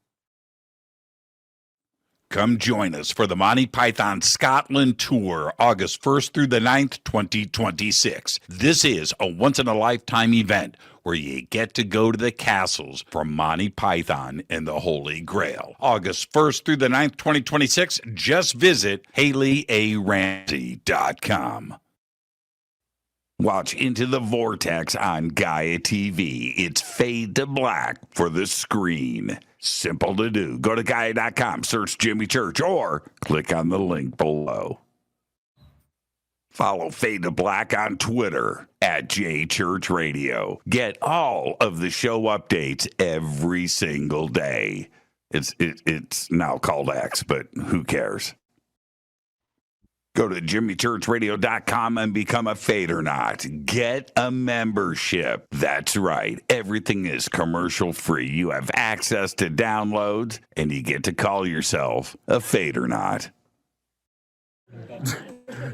Come join us for the Monty Python Scotland Tour, August 1st through the 9th, 2026. This is a once-in-a-lifetime event where you get to go to the castles from Monty Python and the Holy Grail. August 1st through the 9th, 2026. Just visit HaleyARamsey.com. Watch Into the Vortex on Gaia TV. It's Fade to Black for the screen. Simple to do. Go to Gaia.com, search Jimmy Church, or click on the link below. Follow Fade to Black on Twitter at JChurchRadio. Get all of the show updates every single day. It's now called X, but who cares? Go to jimmychurchradio.com and become a Fadernaut. Get a membership. That's right. Everything is commercial free. You have access to downloads, and you get to call yourself a Fadernaut.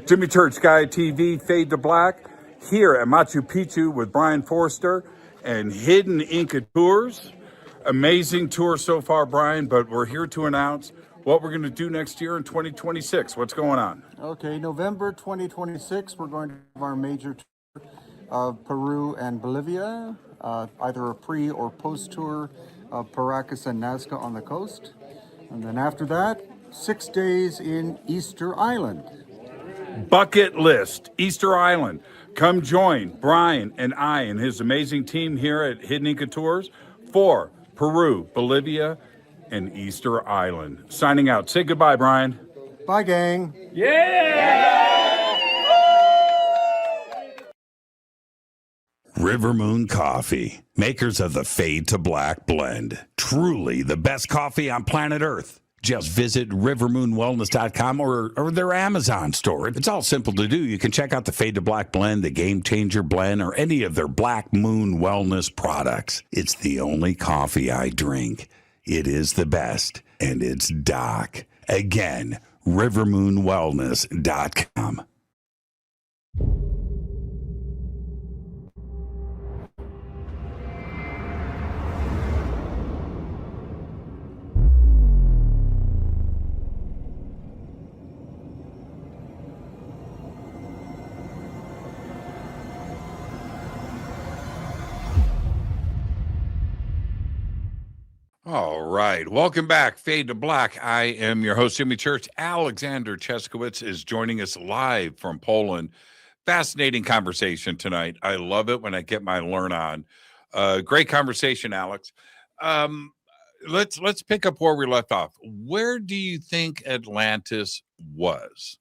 Jimmy Church, Gaia TV, Fade to Black, here at Machu Picchu with Brian Forrester and Hidden Inca Tours. Amazing tour so far, Brian, but we're here to announce what we're going to do next year in 2026. What's going on? Okay, November 2026, we're going to have our major tour of Peru and Bolivia, either a pre or post tour of Paracas and Nazca on the coast. And then after that, 6 days in Easter Island. Bucket list, Easter Island. Come join Brian and I and his amazing team here at Hidden Inca Tours for Peru, Bolivia, and Easter Island. Signing out. Say goodbye, Brian. Bye, gang. Yeah! River Moon Coffee, makers of the Fade to Black blend. Truly the best coffee on planet Earth. Just visit rivermoonwellness.com or their Amazon store. It's all simple to do. You can check out the Fade to Black blend, the Game Changer blend, or any of their Black Moon Wellness products. It's the only coffee I drink. It is the best, and it's Doc. Again, rivermoonwellness.com. All right. Welcome back. Fade to Black. I am your host, Jimmy Church. Aleksander Czeszkiewicz is joining us live from Poland. Fascinating conversation tonight. I love it when I get my learn on. Great conversation, Alex. Let's pick up where we left off. Where do you think Atlantis was?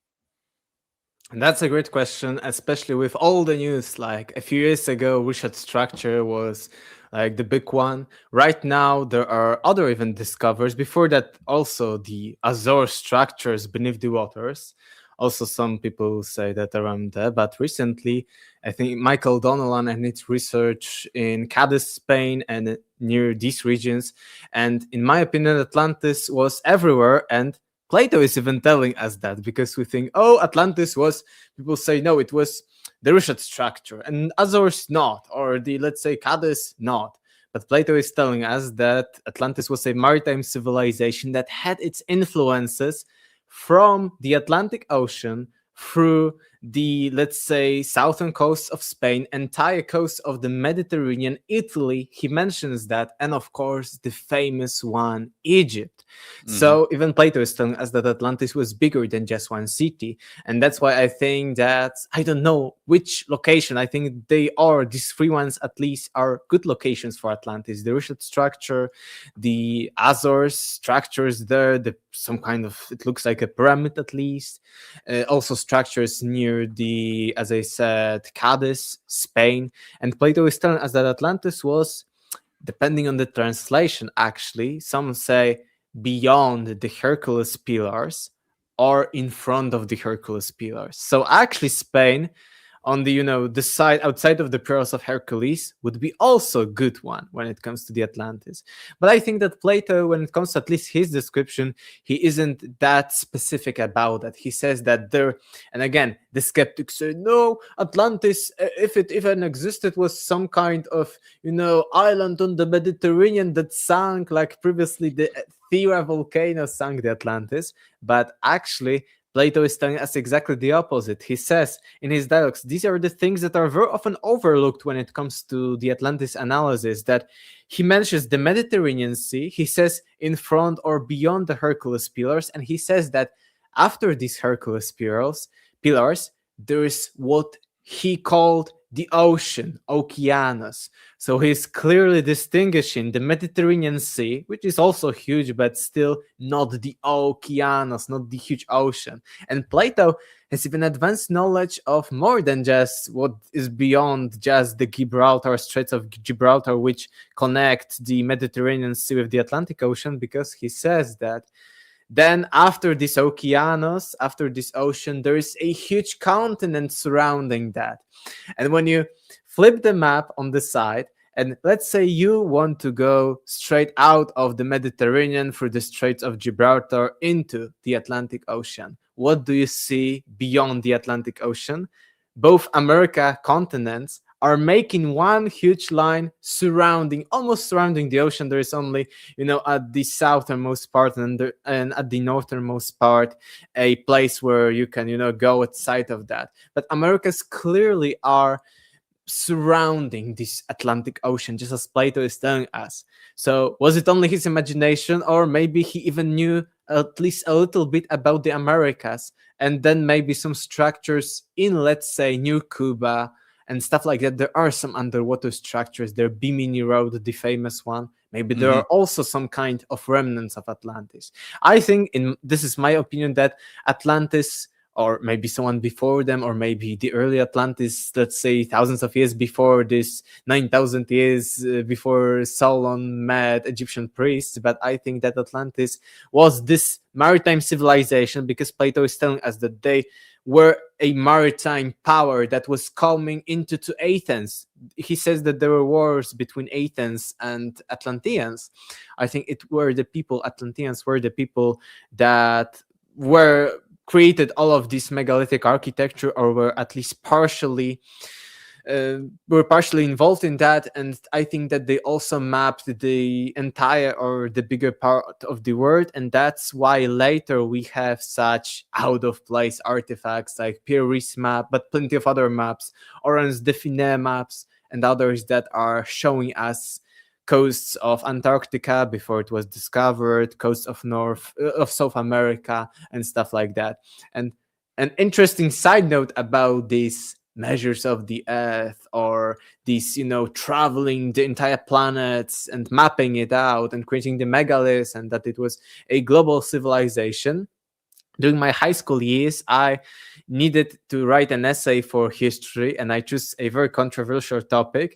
And that's a great question, especially with all the news. Like a few years ago, Richard Structure was like the big one. Right now, there are other even discoveries. Before that, also the Azor structures beneath the waters. Also, some people say that around there. But recently, I think Michael Donolan and his research in Cadiz, Spain, and near these regions. And in my opinion, Atlantis was everywhere. And Plato is even telling us that, because we think, oh, Atlantis was, people say, no, it was the Richard structure, and Azores not, or the, let's say, Cadiz not. But Plato is telling us that Atlantis was a maritime civilization that had its influences from the Atlantic Ocean through the, let's say, southern coast of Spain, entire coast of the Mediterranean, Italy, he mentions that, and of course, the famous one, Egypt. So even Plato is telling us that Atlantis was bigger than just one city. And that's why I think that, I don't know which location, I think they are, these three ones at least, are good locations for Atlantis. The Richard structure, the Azores structures there, some kind of, it looks like a pyramid at least. Also structures near the, as I said, Cadiz, Spain. And Plato is telling us that Atlantis was, depending on the translation actually, some say beyond the Hercules pillars or in front of the Hercules pillars. So actually Spain, on the, the side outside of the Pillars of Hercules, would be also a good one when it comes to the Atlantis. But I think that Plato, when it comes to at least his description, he isn't that specific about that. He says that there, and again, the skeptics say, no, Atlantis, if it even existed, was some kind of, island on the Mediterranean that sank, like previously the Thera volcano sank the Atlantis. But actually, Plato is telling us exactly the opposite. He says in his dialogues, these are the things that are very often overlooked when it comes to the Atlantis analysis, that he mentions the Mediterranean Sea, he says in front or beyond the Hercules pillars, and he says that after these Hercules pillars, there is what he called the ocean, Okeanos. So he's clearly distinguishing the Mediterranean Sea, which is also huge, but still not the Okeanos, not the huge ocean. And Plato has even advanced knowledge of more than just what is beyond just the Gibraltar, Straits of Gibraltar, which connect the Mediterranean Sea with the Atlantic Ocean, because he says that then after this Okeanos, after this ocean, there is a huge continent surrounding that. And when you flip the map on the side, and let's say you want to go straight out of the Mediterranean through the Straits of Gibraltar into the Atlantic Ocean, what do you see beyond the Atlantic Ocean? Both America continents are making one huge line almost surrounding the ocean. There is only, at the southernmost part and at the northernmost part, a place where you can, go outside of that. But Americas clearly are surrounding this Atlantic Ocean, just as Plato is telling us. So was it only his imagination, or maybe he even knew at least a little bit about the Americas, and then maybe some structures in, let's say, New Cuba, and stuff like that? There are some underwater structures there, Bimini Road, the famous one. Maybe there are also some kind of remnants of Atlantis. I think, this is my opinion, that Atlantis or maybe someone before them, or maybe the early Atlantis, let's say thousands of years before this, 9,000 years before Solon met Egyptian priests. But I think that Atlantis was this maritime civilization, because Plato is telling us that they were a maritime power that was coming into to Athens. He says that there were wars between Athens and Atlanteans. I think Atlanteans were the people that were created all of this megalithic architecture, or were at least partially involved in that. And I think that they also mapped the entire, or the bigger part of the world, and that's why later we have such out of place artifacts like Pierre's map, but plenty of other maps, Oran's Dauphiné maps, and others that are showing us coasts of Antarctica before it was discovered, coasts of South America, and stuff like that. And an interesting side note about these measures of the Earth, or these, traveling the entire planets and mapping it out and creating the megaliths, and that it was a global civilization. During my high school years, I needed to write an essay for history, and I chose a very controversial topic.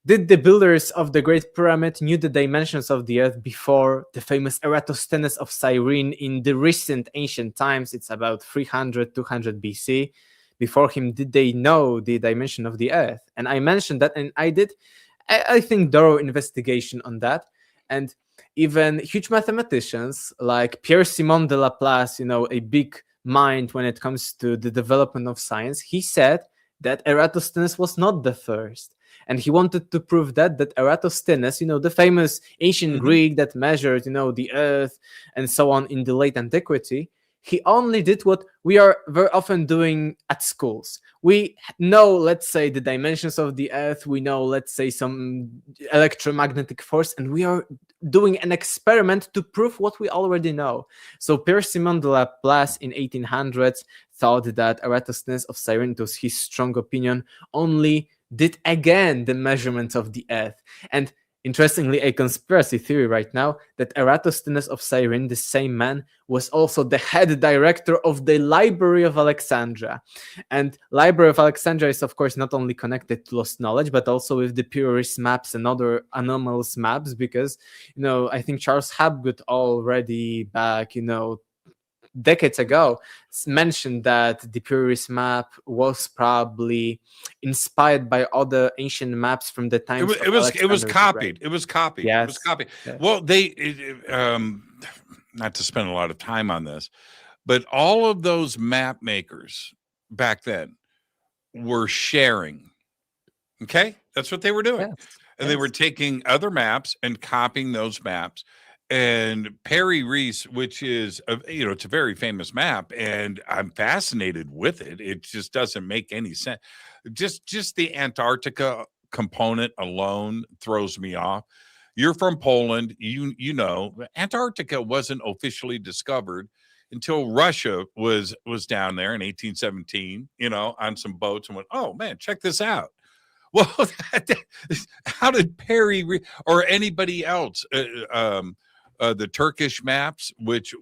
Did the builders of the Great Pyramid knew the dimensions of the Earth before the famous Eratosthenes of Cyrene in the recent ancient times? It's about 300, 200 BC. Before him, did they know the dimension of the Earth? And I mentioned that, and I did, I think, thorough investigation on that. And even huge mathematicians like Pierre-Simon de Laplace, a big mind when it comes to the development of science, he said that Eratosthenes was not the first. And he wanted to prove that Eratosthenes, the famous ancient Greek that measured, the Earth and so on in the late antiquity, he only did what we are very often doing at schools. We know, let's say, the dimensions of the Earth. We know, let's say, some electromagnetic force, and we are doing an experiment to prove what we already know. So Pierre-Simon de Laplace in 1800s thought that Eratosthenes of Cyrene, was his strong opinion, only did again the measurements of the Earth. And interestingly, a conspiracy theory right now that Eratosthenes of Cyrene, the same man, was also the head director of the Library of Alexandria. And Library of Alexandria is, of course, not only connected to lost knowledge, but also with the Pierre's maps and other anomalous maps, because, I think Charles Hapgood already back, decades ago mentioned that the Pierre's map was probably inspired by other ancient maps from the time. It was copied. It was copied. Yes. It was copied. Yes. Well, not to spend a lot of time on this, but all of those map makers back then were sharing. Okay, that's what they were doing, and they were taking other maps and copying those maps. And Perry Reese, which is, it's a very famous map, and I'm fascinated with it. It just doesn't make any sense. Just the Antarctica component alone throws me off. You're from Poland, Antarctica wasn't officially discovered until Russia was down there in 1817, on some boats, and went, oh man, check this out. Well, how did Perry or anybody else? The Turkish maps, which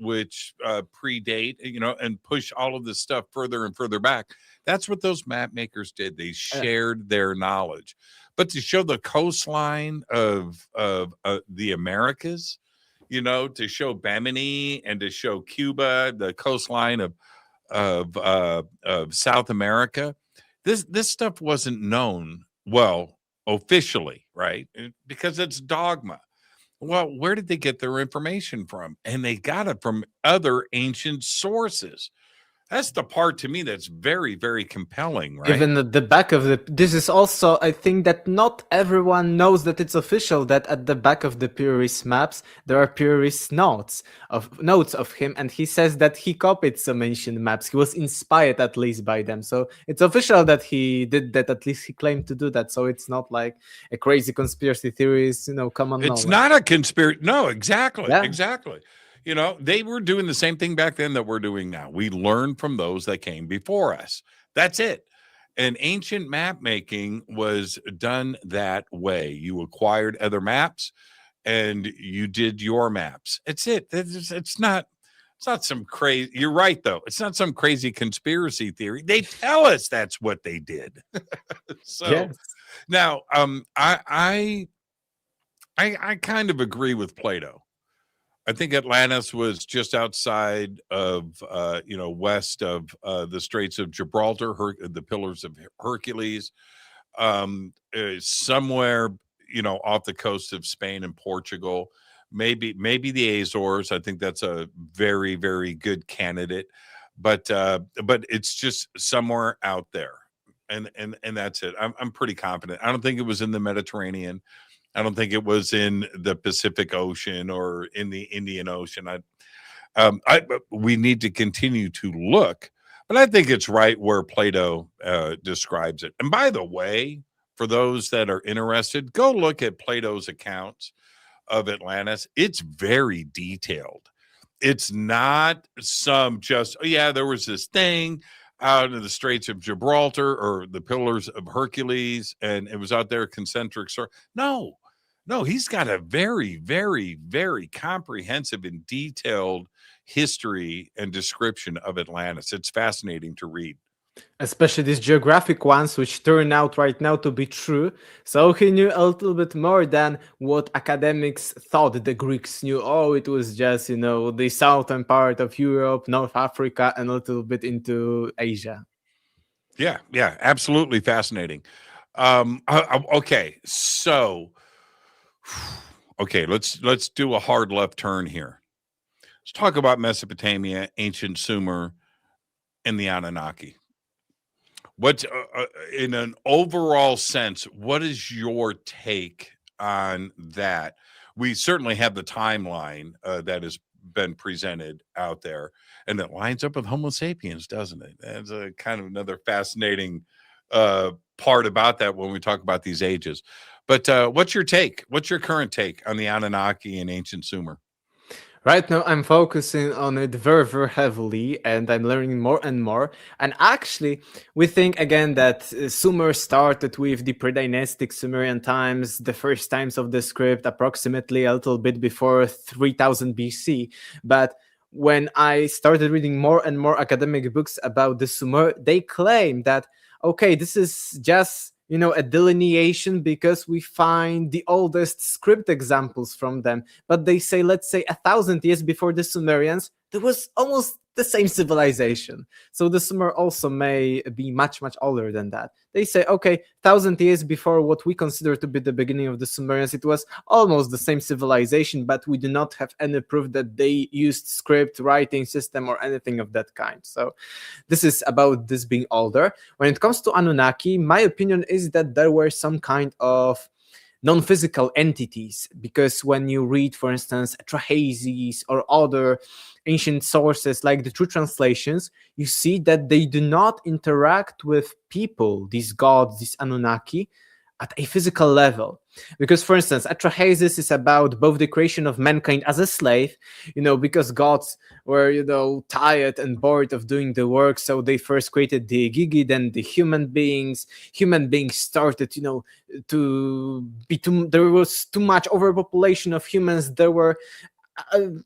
predate, and push all of this stuff further and further back. That's what those map makers did. They shared their knowledge. But to show the coastline of the Americas, to show Bimini and to show Cuba, the coastline of South America, this stuff wasn't known well officially, right? Because it's dogma. Well, where did they get their information from? And they got it from other ancient sources. That's the part to me that's very, very compelling, right? Even at the back of this is also, I think that not everyone knows that it's official, that at the back of the Pierre's maps, there are Pierre's notes of him. And he says that he copied some ancient maps. He was inspired at least by them. So it's official that he did that. At least he claimed to do that. So it's not like a crazy conspiracy theories, common knowledge. It's not a conspiracy. No, exactly. Yeah. Exactly. They were doing the same thing back then that we're doing now. We learned from those that came before us. That's it. And ancient map making was done that way. You acquired other maps and you did your maps. It's it. It's not It's not some crazy. You're right, though. It's not some crazy conspiracy theory. They tell us that's what they did. So Yes. now, I kind of agree with Plato. I think Atlantis was just outside of, west of the Straits of Gibraltar, the Pillars of Hercules, somewhere, off the coast of Spain and Portugal. Maybe the Azores. I think that's a very, very good candidate, but it's just somewhere out there, and that's it. I'm pretty confident. I don't think it was in the Mediterranean. I don't think it was in the Pacific Ocean or in the Indian Ocean. We need to continue to look, but I think it's right where Plato describes it. And by the way, for those that are interested, go look at Plato's accounts of Atlantis. It's very detailed. It's not some just, there was this thing out in the Straits of Gibraltar or the Pillars of Hercules, and it was out there concentric circle. No, he's got a very, very, very comprehensive and detailed history and description of Atlantis. It's fascinating to read. Especially these geographic ones, which turn out right now to be true. So he knew a little bit more than what academics thought the Greeks knew. Oh, it was just, the southern part of Europe, North Africa, and a little bit into Asia. Yeah, absolutely fascinating. Okay, so, let's do a hard left turn here. Let's talk about Mesopotamia, ancient Sumer, and the Anunnaki. What, in an overall sense, what is your take on that? We certainly have the timeline that has been presented out there, and it lines up with Homo sapiens, doesn't it? That's a kind of another fascinating part about that when we talk about these ages. But what's your take? What's your current take on the Anunnaki and ancient Sumer? Right now, I'm focusing on it very, very heavily, and I'm learning more and more. And actually, we think again that Sumer started with the pre-dynastic Sumerian times, the first times of the script, approximately a little bit before 3000 BC. But when I started reading more and more academic books about the Sumer, they claim that, okay, this is just a delineation because we find the oldest script examples from them. But they say, let's say 1,000 years before the Sumerians, there was almost the same civilization. So the Sumer also may be much, much older than that. They say, okay, 1,000 years before what we consider to be the beginning of the Sumerians, it was almost the same civilization, but we do not have any proof that they used script writing system or anything of that kind. So this is about this being older. When it comes to Anunnaki, my opinion is that there were some kind of non-physical entities, because when you read, for instance, Trahasis or other ancient sources like the true translations, you see that they do not interact with people, these gods, these Anunnaki, at a physical level. Because, for instance, Atrahasis is about both the creation of mankind as a slave, because gods were, tired and bored of doing the work, so they first created the Gigi, then the human beings. Human beings started, there was too much overpopulation of humans. They were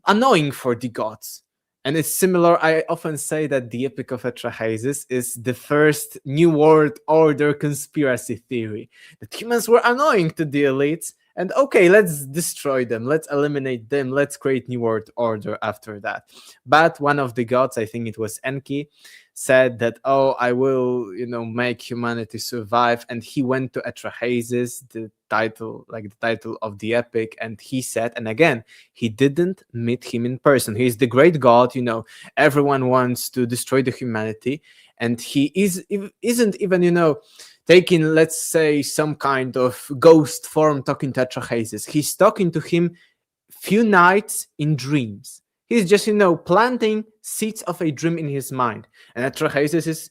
annoying for the gods. And it's similar. I often say that the Epic of Atrahasis is the first New World Order conspiracy theory, that humans were annoying to the elites, and okay, let's destroy them, let's eliminate them, let's create New World Order after that. But one of the gods, I think it was Enki, said that, I will, make humanity survive. And he went to Atrahasis, the title of the epic, and he said, and again, he didn't meet him in person. He's the great god, everyone wants to destroy the humanity, and he isn't even, taking, let's say, some kind of ghost form talking to Atrahasis. He's talking to him few nights in dreams. He's just, planting seeds of a dream in his mind. And Atrahasis is,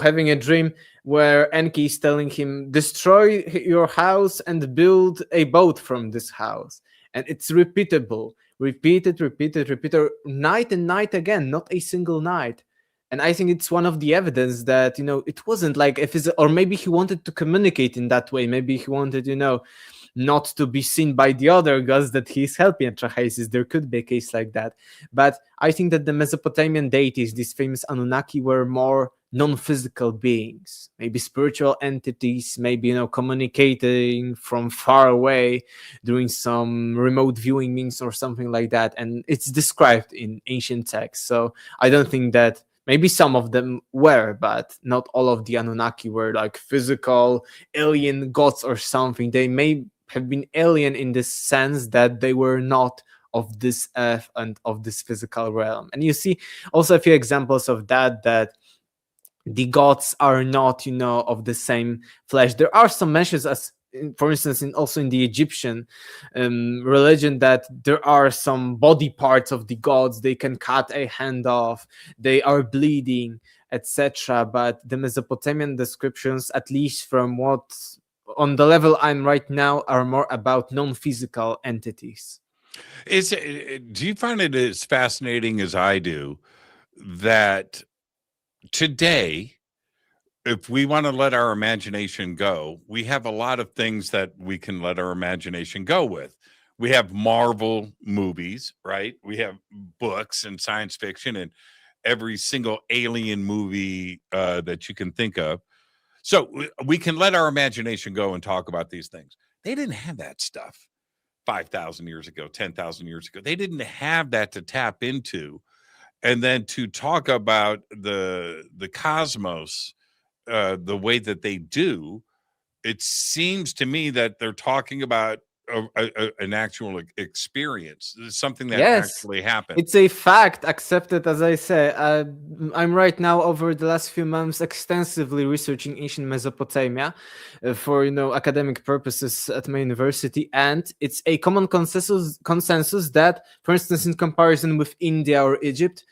having a dream where Enki is telling him, destroy your house and build a boat from this house. And it's repeatable, repeated, night and night again, not a single night. And I think it's one of the evidence that, it wasn't like or maybe he wanted to communicate in that way. Maybe he wanted, not to be seen by the other gods that he's helping Atrahasis. There could be a case like that. But I think that the Mesopotamian deities, these famous Anunnaki, were more non-physical beings, maybe spiritual entities, maybe, communicating from far away, doing some remote viewing means or something like that. And it's described in ancient texts. So I don't think that, maybe some of them were, but not all of the Anunnaki were like physical alien gods or something. They may have been alien in the sense that they were not of this earth and of this physical realm. And you see also a few examples of that the gods are not, of the same flesh. There are some mentions, as for instance, also in the Egyptian religion, that there are some body parts of the gods. They can cut a hand off, they are bleeding, etc. But the Mesopotamian descriptions, at least from what on the level I'm right now, are more about non-physical entities. Do you find it as fascinating as I do that today, if we want to let our imagination go, we have a lot of things that we can let our imagination go with. We have Marvel movies, right? We have books and science fiction and every single alien movie that you can think of. So we can let our imagination go and talk about these things. They didn't have that stuff 5,000 years ago, 10,000 years ago. They didn't have that to tap into. And then to talk about the cosmos the way that they do, it seems to me that they're talking about an actual experience, something that actually happened. It's a fact accepted, as I say. I'm right now, over the last few months, extensively researching ancient Mesopotamia for academic purposes at my university, and it's a common consensus that, for instance, in comparison with India or Egypt,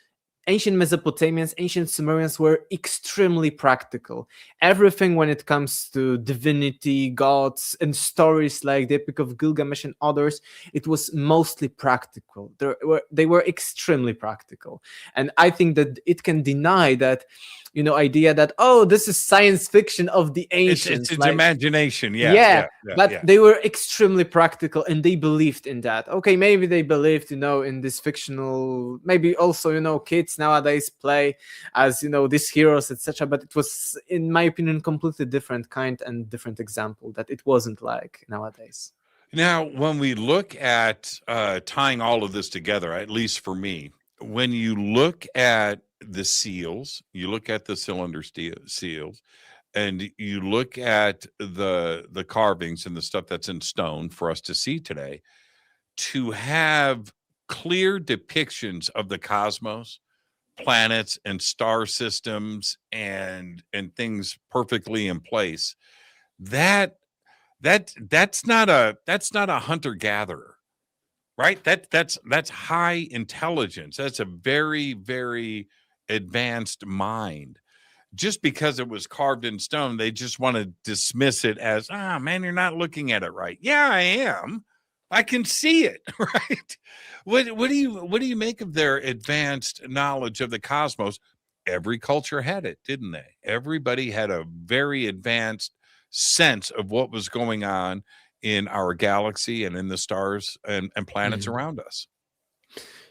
ancient Mesopotamians, ancient Sumerians were extremely practical. Everything when it comes to divinity, gods, and stories like the Epic of Gilgamesh and others, it was mostly practical. They were extremely practical. And I think that it can deny that, idea that, oh, this is science fiction of the ancients. It's imagination. Yeah. But they were extremely practical and they believed in that. Okay, maybe they believed, in this fictional, maybe also, kids nowadays play as, these heroes, etc. But it was, in my opinion, completely different kind and different example that it wasn't like nowadays. Now, when we look at tying all of this together, at least for me, when you look at the seals, you look at the cylinder seals, and you look at the carvings and the stuff that's in stone for us to see today, to have clear depictions of the cosmos, planets and star systems and things perfectly in place, that's not a hunter-gatherer, right? That's high intelligence. That's a very, very advanced mind. Just because it was carved in stone, they just want to dismiss it as, man, you're not looking at it right. Yeah, I am. I can see it, right? What do you make of their advanced knowledge of the cosmos? Every culture had it, didn't they? Everybody had a very advanced sense of what was going on in our galaxy and in the stars and planets around us.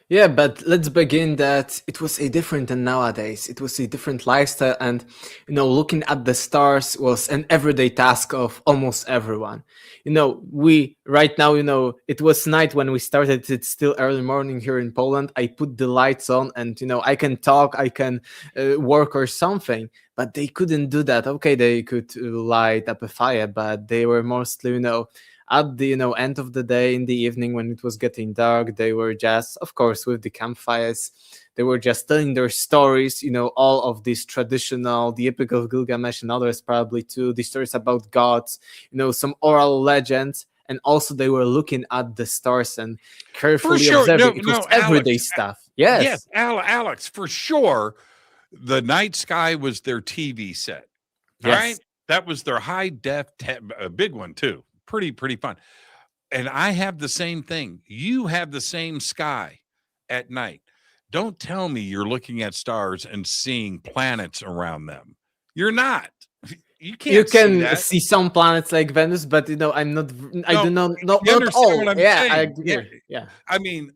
Yeah, but let's begin that it was a different than nowadays. It was a different lifestyle, and looking at the stars was an everyday task of almost everyone. We right now, it was night when we started. It's still early morning here in Poland. I put the lights on, and I can talk, I can work or something. But they couldn't do that. Okay, they could light up a fire, but they were mostly, at the end of the day, in the evening when it was getting dark, they were just, of course, with the campfires, they were just telling their stories, all of these traditional, the Epic of Gilgamesh and others probably too, the stories about gods, some oral legends. And also they were looking at the stars and carefully observing. It was everyday stuff. Yes, Alex, for sure. The night sky was their TV set. Yes. Right? That was their high def, a big one too. Pretty fun. And I have the same thing. You have the same sky at night. Don't tell me you're looking at stars and seeing planets around them. You're not. You You can't see can that. see some planets like Venus, but I'm not. I No, do not. you Not understand all. what I'm Yeah, I saying. Yeah. agree. Yeah, I mean,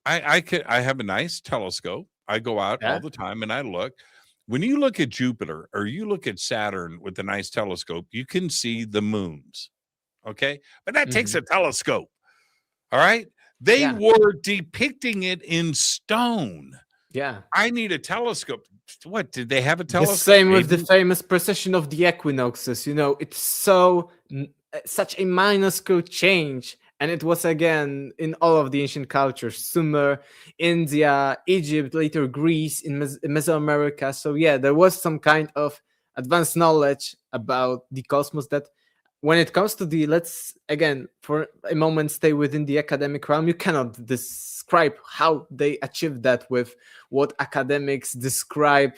I have a nice telescope. I go out all yeah. the time and I look. When you look at Jupiter or you look at Saturn with a nice telescope, you can see the moons. Okay. But that takes Mhm. a telescope. All right. They Yeah, were depicting it in stone. yeah. I need a telescope. What did they have a The telescope? same with the Maybe. famous precession of the equinoxes. It's so such a minuscule change, and it was again in all of the ancient cultures: Sumer, India, Egypt, later Greece, in Mesoamerica. So yeah, there was some kind of advanced knowledge about the cosmos that. When it comes to let's again for a moment stay within the academic realm, you cannot describe how they achieved that with what academics describe,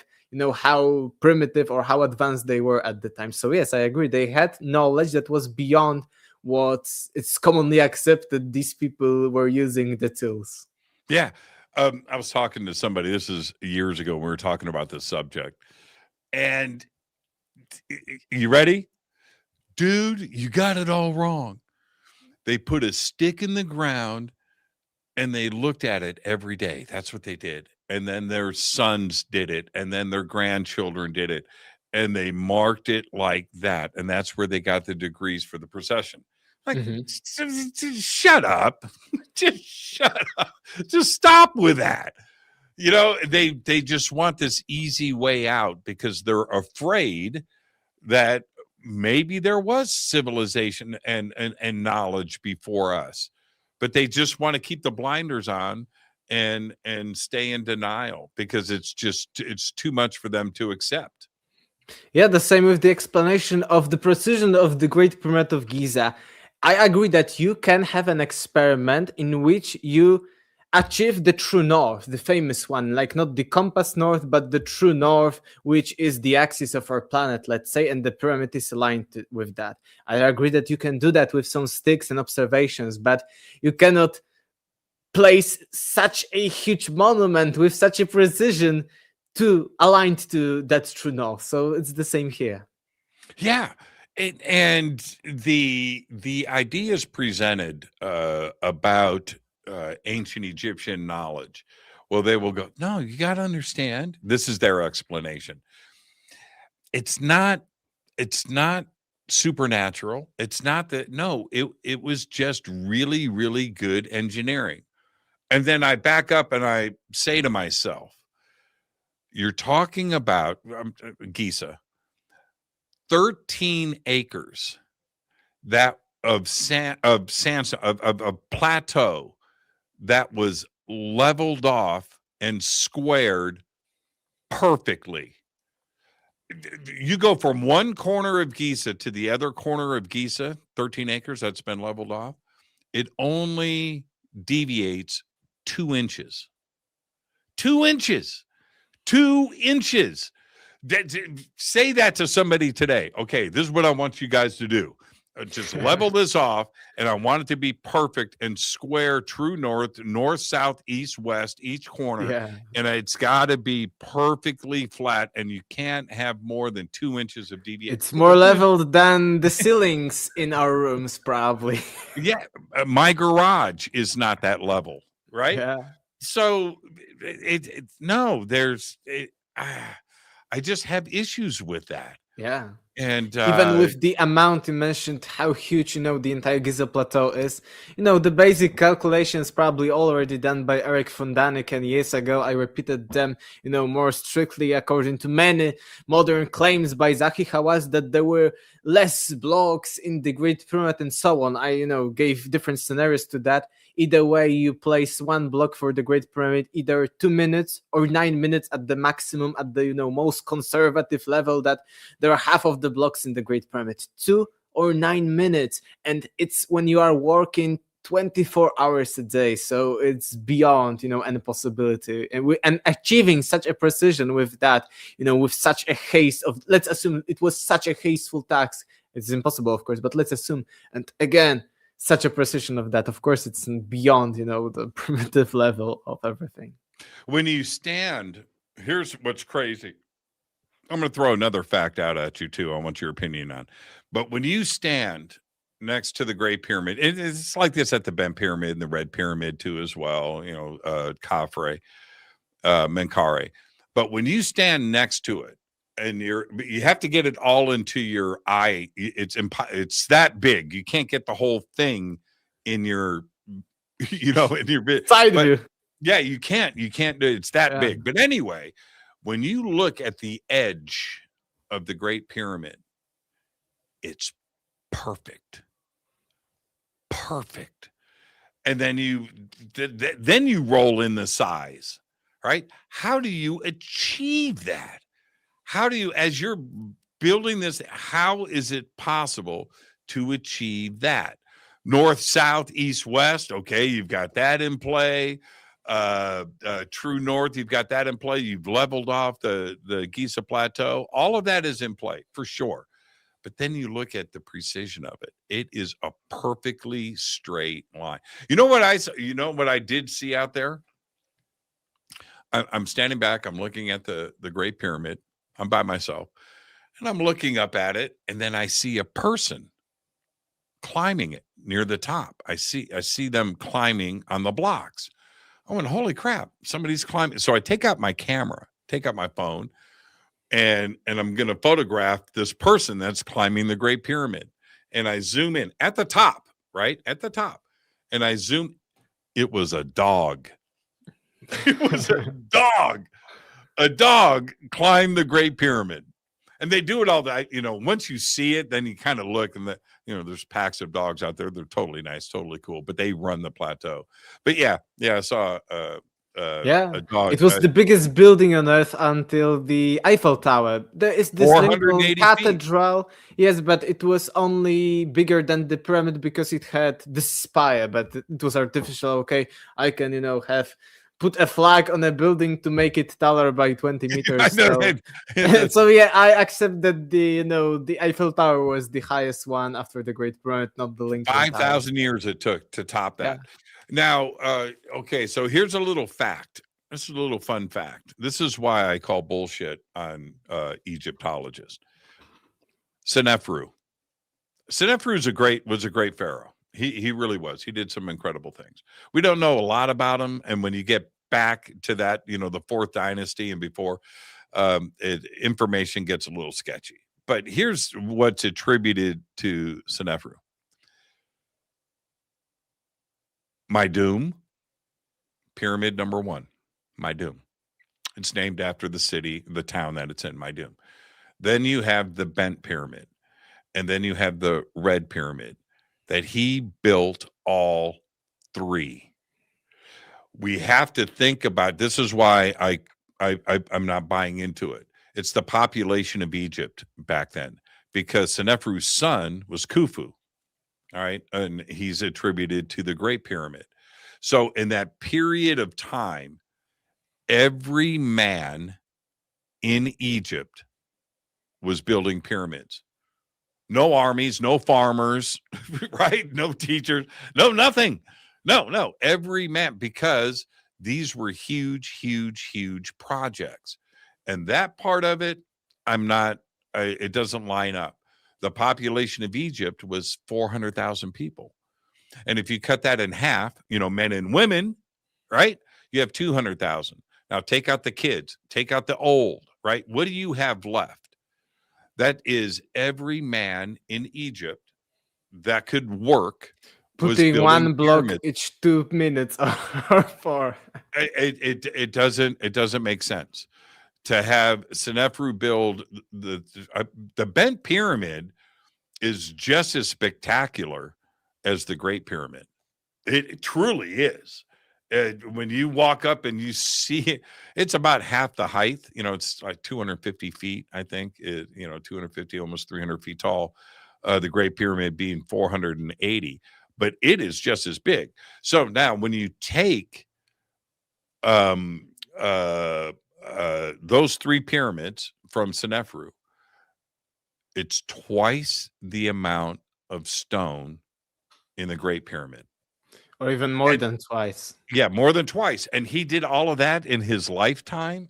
how primitive or how advanced they were at the time. So yes, I agree, they had knowledge that was beyond what it's commonly accepted these people were using the tools. Yeah. I was talking to somebody, this is years ago, we were talking about this subject. And you ready? Dude, you got it all wrong. They put a stick in the ground and they looked at it every day. That's what they did. And then their sons did it. And then their grandchildren did it. And they marked it like that. And that's where they got the degrees for the procession. Like, Mhm. shut up. Just shut up. Just stop with that. They just want this easy way out because they're afraid that maybe there was civilization and knowledge before us, but they just want to keep the blinders on and stay in denial because it's too much for them to accept. Yeah, the same with the explanation of the precision of the Great Pyramid of Giza. I agree that you can have an experiment in which you achieve the true north, the famous one, like not the compass north, but the true north, which is the axis of our planet, let's say, and the pyramid is aligned with that. I agree that you can do that with some sticks and observations, but you cannot place such a huge monument with such a precision to aligned to that true north. So it's the same here. Yeah. And the ideas presented about ancient Egyptian knowledge, well, they will go, no, you got to understand. This is their explanation. It's not supernatural. It's not that. No, it was just really, really good engineering. And then I back up and I say to myself, you're talking about Giza, 13 acres that of plateau that was leveled off and squared perfectly. You go from one corner of Giza to the other corner of Giza, 13 acres that's been leveled off. It only deviates 2 inches. 2 inches. 2 inches. Say that to somebody today. Okay, this is what I want you guys to do. Just level this off, and I want it to be perfect and square, true north, south, east, west, each corner. Yeah. And it's got to be perfectly flat, and you can't have more than 2 inches of deviation. It's more leveled than the ceilings in our rooms, probably. Yeah, my garage is not that level, right? Yeah. So I just have issues with that. Yeah. And Even with the amount you mentioned, how huge, the entire Giza Plateau is, the basic calculations probably already done by Eric von Daniken years ago. I repeated them, more strictly according to many modern claims by Zahi Hawass that there were less blocks in the Great Pyramid and so on. I, gave different scenarios to that. Either way, you place one block for the Great Pyramid, either 2 minutes or 9 minutes at the maximum, at the most conservative level, that there are half of the blocks in the Great Pyramid, 2 or 9 minutes, and it's when you are working 24 hours a day, so it's beyond any possibility, and achieving such a precision with that, with such a haste of, let's assume it was such a hasteful task. It's impossible, of course, but let's assume, and again, such a precision of that, of course, it's beyond the primitive level of everything. When you stand, here's what's crazy. I'm going to throw another fact out at you too. I want your opinion on. But when you stand next to the Great Pyramid, it's like this at the Bent Pyramid and the Red Pyramid too, as well. Khafre, Menkaure. But when you stand next to it, and you have to get it all into your eye. It's that big. You can't get the whole thing in your, in your bit. Side view. Yeah, you can't do it. It's that big. But anyway, when you look at the edge of the Great Pyramid, it's perfect. Perfect. And then you roll in the size, right? How do you achieve that? How do you, as you're building this, how is it possible to achieve that? North, south, east, west. Okay, you've got that in play. True north, you've got that in play. You've leveled off the Giza Plateau. All of that is in play for sure. But then you look at the precision of it. It is a perfectly straight line. You know what I did see out there? I'm standing back. I'm looking at the Great Pyramid. I'm by myself, and I'm looking up at it, and then I see a person climbing it near the top. I see them climbing on the blocks. I went, holy crap, somebody's climbing. So I take out my camera, take out my phone, and I'm going to photograph this person that's climbing the Great Pyramid. And I zoom in at the top, right? At the top. And I zoom. It was a dog. It was a dog. A dog climbed the Great Pyramid. And they do it all that, once you see it, then you kind of look and there's packs of dogs out there. They're totally nice, totally cool, but they run the plateau. But yeah, I saw a dog. It was the biggest building on Earth until the Eiffel Tower. There is this little cathedral. Yes, but it was only bigger than the pyramid because it had the spire, but it was artificial. Okay, I can, put a flag on a building to make it taller by 20 meters. So yeah, I accept that the Eiffel Tower was the highest one after the Great Pyramid, not the Lincoln 5,000 years it took to top that. Yeah. Now, okay, so here's a little fact. This is a little fun fact. This is why I call bullshit on Egyptologists. Senefru was a great pharaoh. He really was. He did some incredible things. We don't know a lot about him, and when you get back to that, the fourth dynasty and before, information gets a little sketchy. But here's what's attributed to Senefru. Maidum, pyramid number 1, Maidum. It's named after the town that it's in, Maidum. Then you have the Bent Pyramid, and then you have the Red Pyramid that he built all 3. We have to think about, this is why I'm not buying into it. It's the population of Egypt back then, because Senefru's son was Khufu. All right. And he's attributed to the Great Pyramid. So in that period of time, every man in Egypt was building pyramids. No armies, no farmers, right? No teachers, no nothing. No, every man, because these were huge projects. And that part of it, it doesn't line up. The population of Egypt was 400,000 people. And if you cut that in half, men and women, right? You have 200,000. Now take out the kids, take out the old, right? What do you have left? That is every man in Egypt that could work. Putting one block each 2 minutes or 4. It doesn't make sense to have Senefru build the Bent Pyramid is just as spectacular as the Great Pyramid. It truly is. When you walk up and you see it, it's about half the height. It's like 250 feet, I think. 250, almost 300 feet tall. The Great Pyramid being 480. But it is just as big. So now when you take those 3 pyramids from Senefru, it's twice the amount of stone in the Great Pyramid. Or even more than twice. Yeah, more than twice. And he did all of that in his lifetime.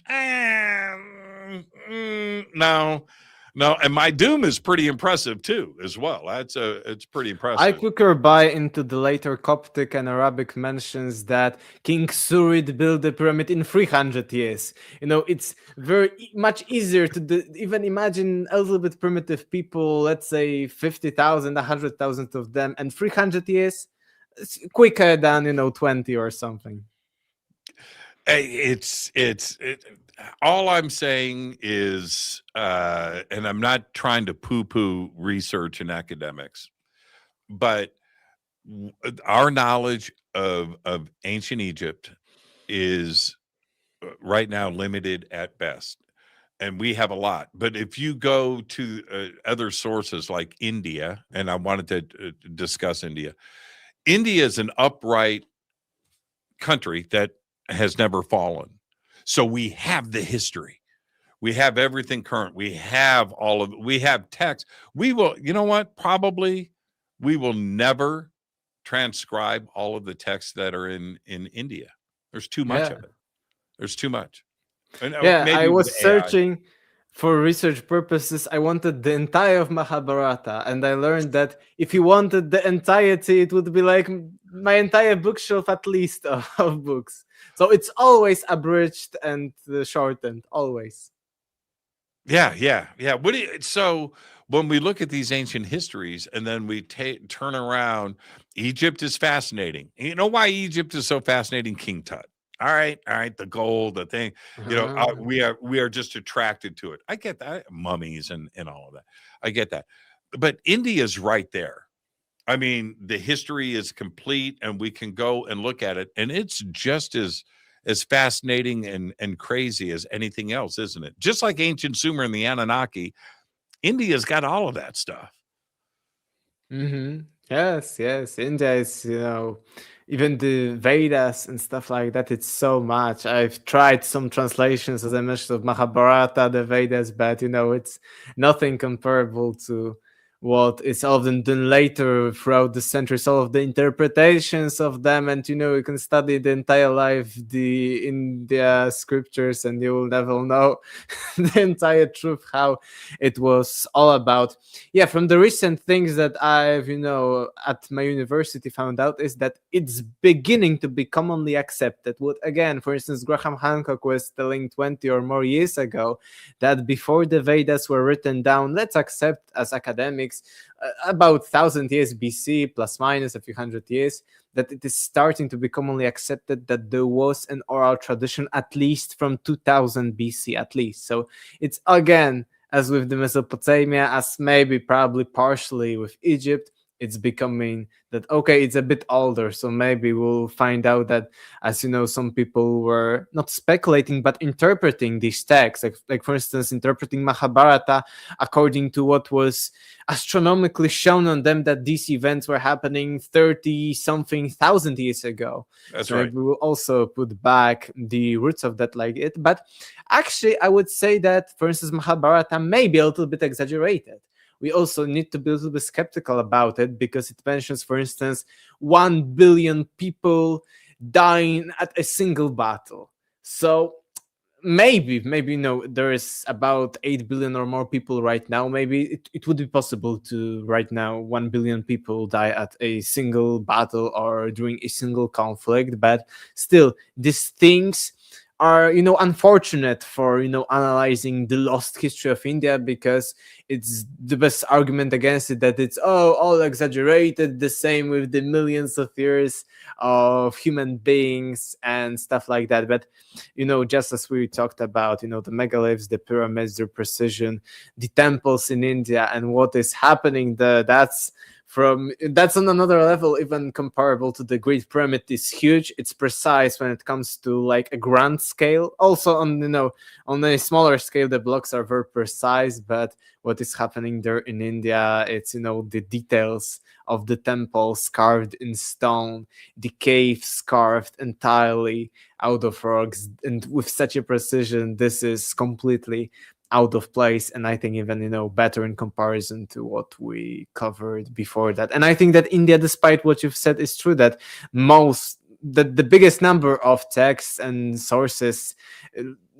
No, and my doom is pretty impressive too, as well. It's pretty impressive. I quicker buy into the later Coptic and Arabic mentions that King Surid built the pyramid in 300 years. It's very much easier to even imagine a little bit primitive people, let's say 50,000, 100,000 of them, and 300 years, it's quicker than 20 or something. It's all I'm saying is, and I'm not trying to poo-poo research and academics, but our knowledge of ancient Egypt is right now limited at best, and we have a lot. But if you go to other sources like India, and I wanted to discuss India is an upright country that has never fallen. So we have the history. We have everything current. We have we have text. We will, probably we will never transcribe all of the texts that are in India. There's too much of it. There's too much. And I was searching for research purposes. I wanted the entire of Mahabharata, and I learned that if you wanted the entirety, it would be like my entire bookshelf at least of books. So it's always abridged and shortened, always. Yeah. So when we look at these ancient histories and then we turn around, Egypt is fascinating. You know why Egypt is so fascinating? King Tut. All right, the gold, the thing, we are just attracted to it. I get that, mummies and all of that. I get that, but India's right there. I mean, the history is complete, and we can go and look at it, and it's just as fascinating and crazy as anything else, isn't it? Just like ancient Sumer and the Anunnaki, India's got all of that stuff. Yes. India is, even the Vedas and stuff like that, it's so much. I've tried some translations, as I mentioned, of Mahabharata, the Vedas, but it's nothing comparable to what is often done later throughout the centuries, all of the interpretations of them. And you can study the entire life the India scriptures, and you will never know the entire truth, how it was all about. From the recent things that I've at my university found out is that it's beginning to be commonly accepted. What, again, for instance, Graham Hancock was telling 20 or more years ago, that before the Vedas were written down, let's accept as academics about 1,000 years BC, plus minus a few hundred years, that it is starting to be commonly accepted that there was an oral tradition at least from 2000 BC at least. So it's, again, as with the Mesopotamia, as maybe probably partially with Egypt, it's becoming that, okay, it's a bit older, so maybe we'll find out that, as some people were not speculating but interpreting these texts, like for instance, interpreting Mahabharata according to what was astronomically shown on them, that these events were happening 30-something thousand years ago. That's so right. Maybe we'll also put back the roots of that like it. But actually, I would say that, for instance, Mahabharata may be a little bit exaggerated. We also need to be a little bit skeptical about it, because it mentions, for instance, 1 billion people dying at a single battle. So maybe there is about 8 billion or more people right now. Maybe it would be possible to right now 1 billion people die at a single battle or during a single conflict. But still, these things are unfortunate for analyzing the lost history of India, because it's the best argument against it that it's all exaggerated. The same with the millions of years of human beings and stuff like that. But just as we talked about, the megaliths, the pyramids, their precision, the temples in India, and what is happening there, that's on another level, even comparable to the Great Pyramid. Is huge. It's precise when it comes to like a grand scale. Also on a smaller scale, the blocks are very precise. But what is happening there in India, it's the details of the temples carved in stone, the caves carved entirely out of rocks, and with such a precision. This is completely out of place, and I think even better in comparison to what we covered before that. And I think that India, despite what you've said, is true that the biggest number of texts and sources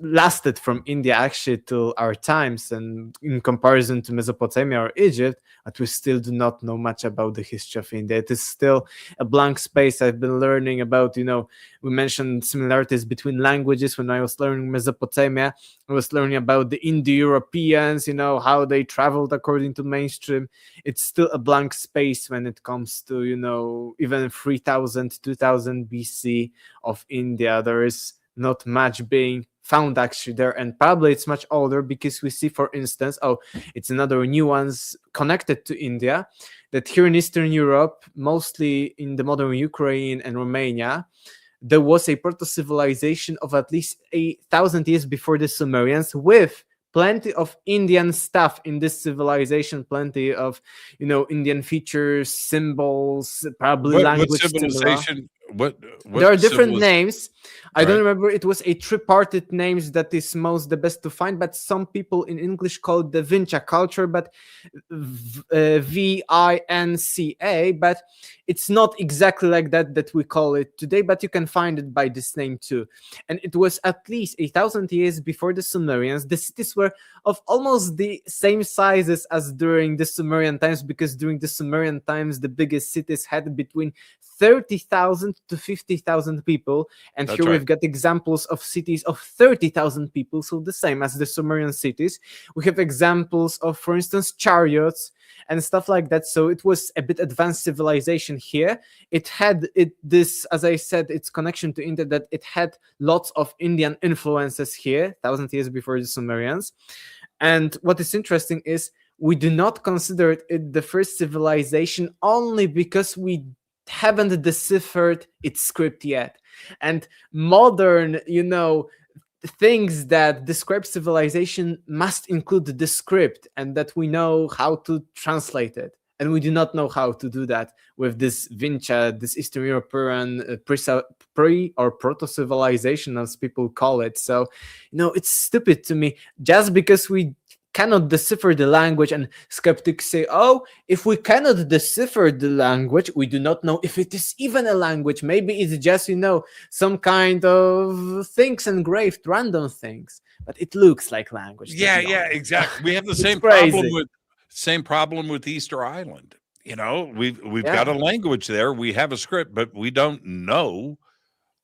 lasted from India actually till our times, and in comparison to Mesopotamia or Egypt, but we still do not know much about the history of India. It is still a blank space. I've been learning about, we mentioned similarities between languages. When I was learning Mesopotamia, I was learning about the Indo-Europeans, how they traveled according to mainstream. It's still a blank space when it comes to, even 3000, 2000 BC of India. There is not much being found actually there, and probably it's much older, because we see, for instance, it's another nuance connected to India, that here in Eastern Europe, mostly in the modern Ukraine and Romania, there was a proto-civilization of at least 1,000 years before the Sumerians, with plenty of Indian stuff in this civilization, plenty of, Indian features, symbols, probably language. What civilization? What there are different names. I don't remember. It was a tripartite names that is the best to find, but some people in English call it the Vinca culture, but Vinca, but it's not exactly like that we call it today, but you can find it by this name too. And it was at least 1,000 years before the Sumerians. The cities were of almost the same sizes as during the Sumerian times, because during the Sumerian times, the biggest cities had between 30,000 to 50,000 people, and That's here right. we've got examples of cities of 30,000 people, so the same as the Sumerian cities. We have examples of, for instance, chariots and stuff like that. So it was a bit advanced civilization here. It had this, as I said, its connection to India, that it had lots of Indian influences here, 1,000 years before the Sumerians. And what is interesting is we do not consider it the first civilization only because we haven't deciphered its script yet. And modern, things that describe civilization must include the script, and that we know how to translate it. And we do not know how to do that with this Vinca, this Eastern European pre or proto-civilization, as people call it. So, it's stupid to me, just because we cannot decipher the language, and skeptics say, if we cannot decipher the language, we do not know if it is even a language. Maybe it's just, some kind of things engraved, random things, but it looks like language. Yeah, exactly. We have the same problem with Easter Island. We've got a language there, we have a script, but we don't know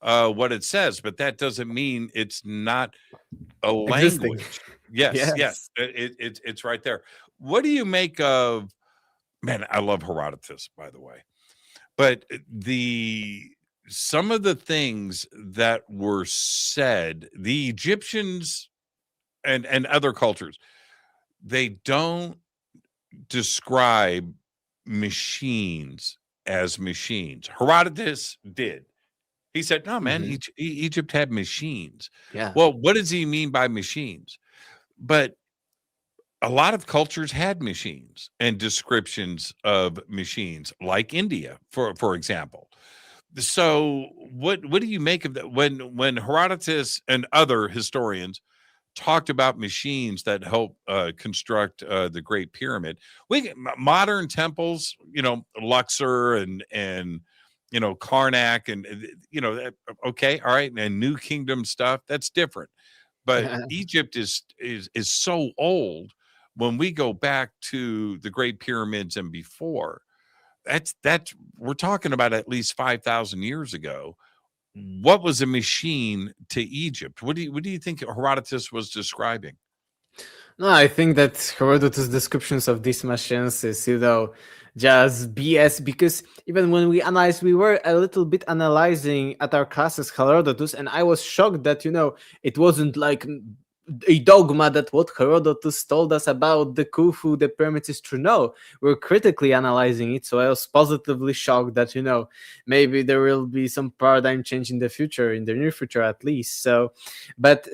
what it says. But that doesn't mean it's not a language. Yes. It's right there. What do you make of, man, I love Herodotus, by the way, but some of the things that were said, the Egyptians and other cultures, they don't describe machines as machines. Herodotus did. He said, no, man, Egypt had machines. Yeah. Well, what does he mean by machines? But a lot of cultures had machines and descriptions of machines, like India, for example. So what do you make of that? When Herodotus and other historians talked about machines that help construct the Great Pyramid, modern temples, Luxor and Karnak, and okay, all right, and New Kingdom stuff, that's different. But Egypt is so old. When we go back to the Great Pyramids and before, that's we're talking about at least 5,000 years ago. What was a machine to Egypt? What do you think Herodotus was describing? No, I think that Herodotus' descriptions of these machines is, just BS, because even when we were a little bit analyzing at our classes Herodotus, and I was shocked that, it wasn't like a dogma that what Herodotus told us about the Khufu, the pyramids, is true. No, we're critically analyzing it. So I was positively shocked that, maybe there will be some paradigm change in the future, in the near future at least. So, but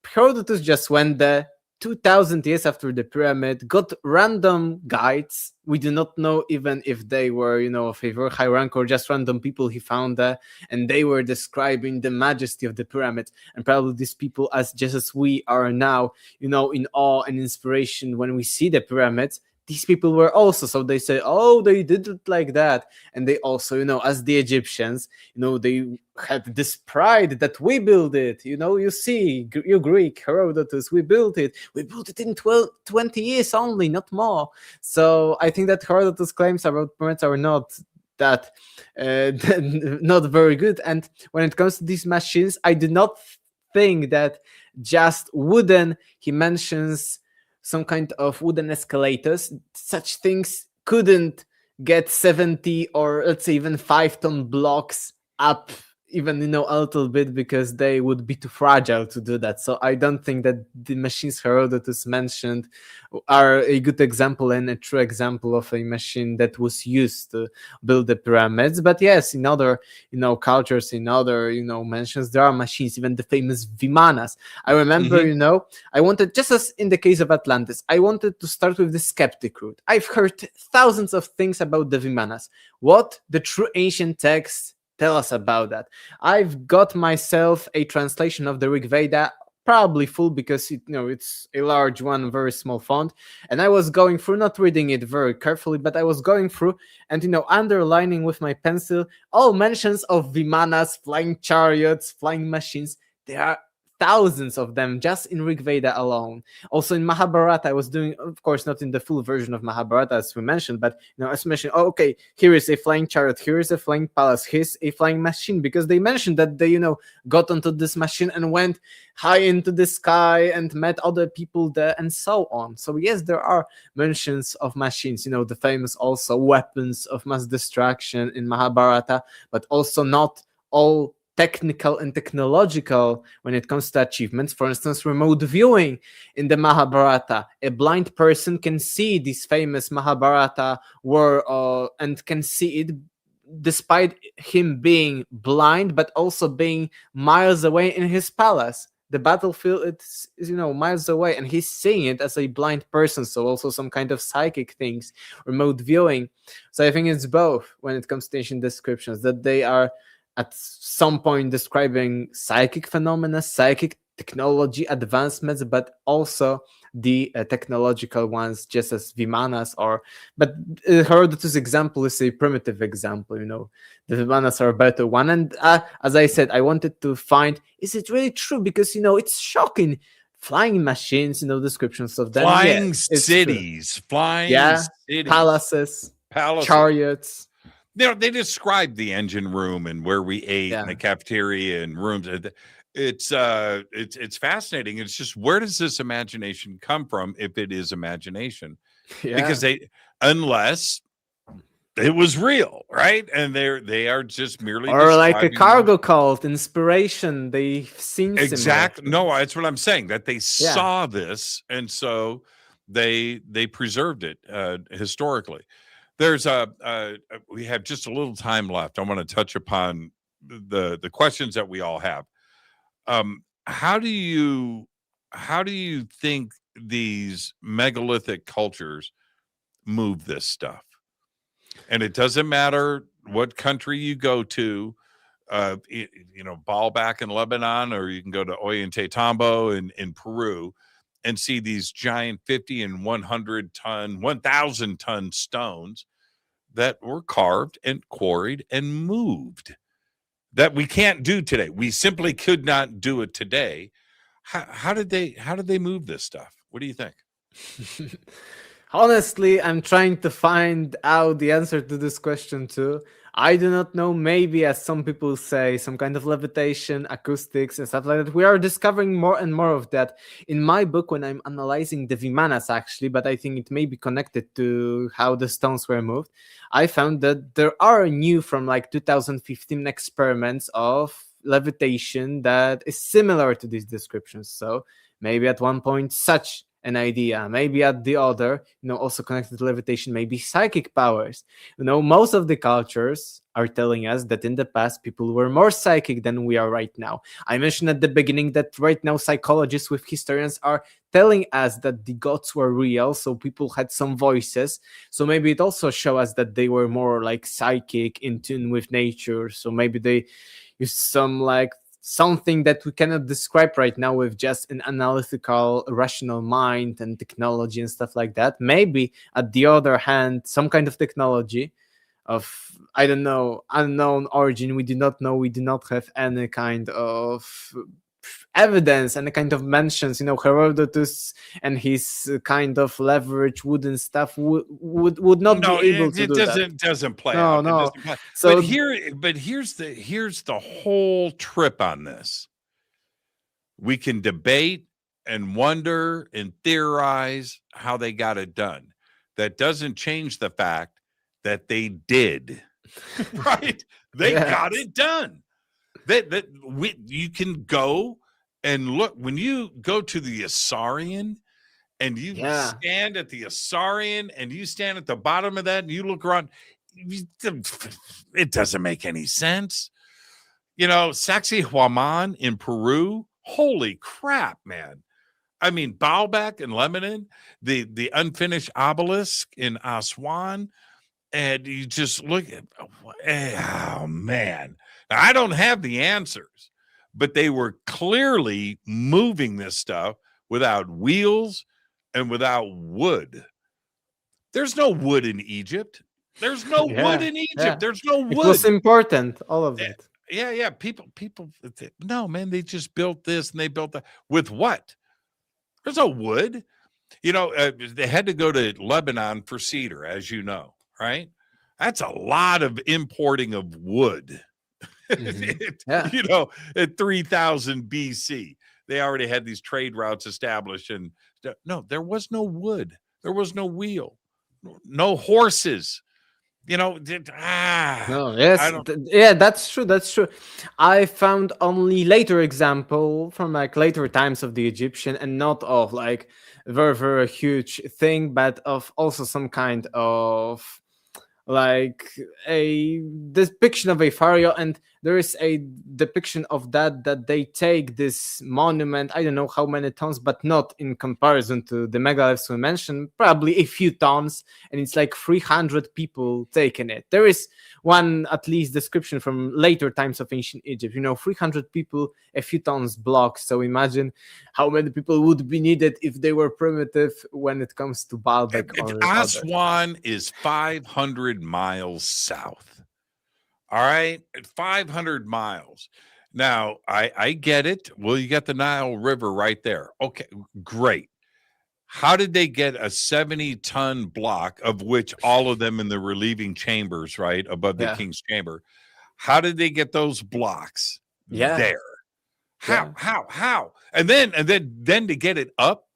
Herodotus just went there 2,000 years after the pyramid, got random guides. We do not know even if they were, of a very high rank, or just random people he found there, and they were describing the majesty of the pyramid. And probably these people, just as we are now, in awe and inspiration when we see the pyramids, these people were also. So they say, oh, they did it like that. And they also, as the Egyptians, they had this pride that we built it. You see, you Greek, Herodotus, we built it. We built it in 20 years only, not more. So I think that Herodotus' claims about pyramids are not that not very good. And when it comes to these machines, I do not think that just wooden, he mentions some kind of wooden escalators. Such things couldn't get 70 or let's say even 5-ton blocks up even a little bit, because they would be too fragile to do that. So I don't think that the machines Herodotus mentioned are a good example and a true example of a machine that was used to build the pyramids. But yes, in other cultures, in other mentions, there are machines, even the famous Vimanas. I remember I wanted, just as in the case of Atlantis, I wanted to start with the skeptic route. I've heard thousands of things about the Vimanas. What the true ancient texts tell us about that? I've got myself a translation of the Rig Veda, probably full because it's a large one, very small font, and I was going through, not reading it very carefully, but I was going through and underlining with my pencil all mentions of Vimanas, flying chariots, flying machines. There are thousands of them just in Rig Veda alone. Also in Mahabharata, I was doing, of course, not in the full version of Mahabharata as we mentioned, but as mentioned, okay, here is a flying chariot, here is a flying palace, here's a flying machine, because they mentioned that they got onto this machine and went high into the sky and met other people there and so on. So yes, there are mentions of machines, the famous also weapons of mass destruction in Mahabharata, but also not all technical and technological when it comes to achievements. For instance, remote viewing in the Mahabharata. A blind person can see this famous Mahabharata war and can see it despite him being blind, but also being miles away in his palace. The battlefield is miles away, and he's seeing it as a blind person. So also some kind of psychic things, remote viewing. So I think it's both when it comes to ancient descriptions, that they are at some point describing psychic phenomena, psychic technology advancements, but also the technological ones, just as Vimanas but Herodotus' example is a primitive example, the Vimanas are a better one. And as I said, I wanted to find, is it really true? Because, it's shocking. Flying machines, descriptions of them. Flying cities, cities. palaces, chariots. They described the engine room and where we ate and the cafeteria and rooms. It's fascinating. It's just, where does this imagination come from, if it is imagination? Because unless it was real, right? And they are just merely, or like a cargo cult, inspiration. They've seen exactly. No, that's what I'm saying. That they saw this, and so they preserved it historically. There's we have just a little time left. I want to touch upon the questions that we all have. How do you think these megalithic cultures move this stuff? And it doesn't matter what country you go to, Baalbek in Lebanon, or you can go to Ollantaytambo in Peru and see these giant 50 and 100 ton, 1,000 ton stones that were carved and quarried and moved, that we can't do today. We simply could not do it today. How did they move this stuff? What do you think? Honestly, I'm trying to find out the answer to this question too. I do not know. Maybe, as some people say, some kind of levitation, acoustics, and stuff like that. We are discovering more and more of that in my book when I'm analyzing the Vimanas, actually, but I think it may be connected to how the stones were moved. I found that there are new from like 2015 experiments of levitation that is similar to these descriptions. So maybe at one point such an idea, maybe at the other, also connected to levitation, maybe psychic powers. Most of the cultures are telling us that in the past people were more psychic than we are right now. I mentioned at the beginning that right now psychologists with historians are telling us that the gods were real, so people had some voices. So maybe it also shows us that they were more like psychic, in tune with nature. So maybe they used some like something that we cannot describe right now with just an analytical, rational mind and technology and stuff like that. Maybe, at the other hand, some kind of technology of, I don't know, unknown origin. We do not know. We do not have any kind of evidence, any kind of mentions. Herodotus and his kind of leverage wooden stuff would not No, be able to it do that. doesn't play No, out. It no. doesn't play. So But here's the whole trip on this. We can debate and wonder and theorize how they got it done. That doesn't change the fact that they did. Right? They got it done. You can go and look. When you go to the Assyrian and you stand at the Assyrian and you stand at the bottom of that and you look around, it doesn't make any sense. Sacsayhuaman in Peru, holy crap, man. I mean, Baalbek in Lebanon, the unfinished obelisk in Aswan, and you just look at, oh man. Now, I don't have the answers, but they were clearly moving this stuff without wheels and without wood. There's no wood in Egypt. There's no wood in Egypt. There's no wood. It was important, all of it. Yeah. People, no, man, they just built this and they built that. With what? There's no wood. They had to go to Lebanon for cedar, as you know, right? That's a lot of importing of wood. At 3000 BC, they already had these trade routes established. And no, there was no wood. There was no wheel, no horses. No, yes, that's true. That's true. I found only later example from later times of the Egyptian, and not of very, very huge thing, but of also some kind of a depiction of a pharaoh, and there is a depiction of that they take this monument, I don't know how many tons, but not in comparison to the megaliths we mentioned, probably a few tons, and it's 300 people taking it. There is one at least description from later times of ancient Egypt, 300 people, a few tons blocks. So imagine how many people would be needed if they were primitive when it comes to Baalbek. Aswan is 500 miles south. All right, 500 miles. Now, I get it. Well, you got the Nile River right there. Okay, great. How did they get a 70-ton block, of which all of them in the relieving chambers, right, above the king's chamber? How did they get those blocks there? How? And then to get it up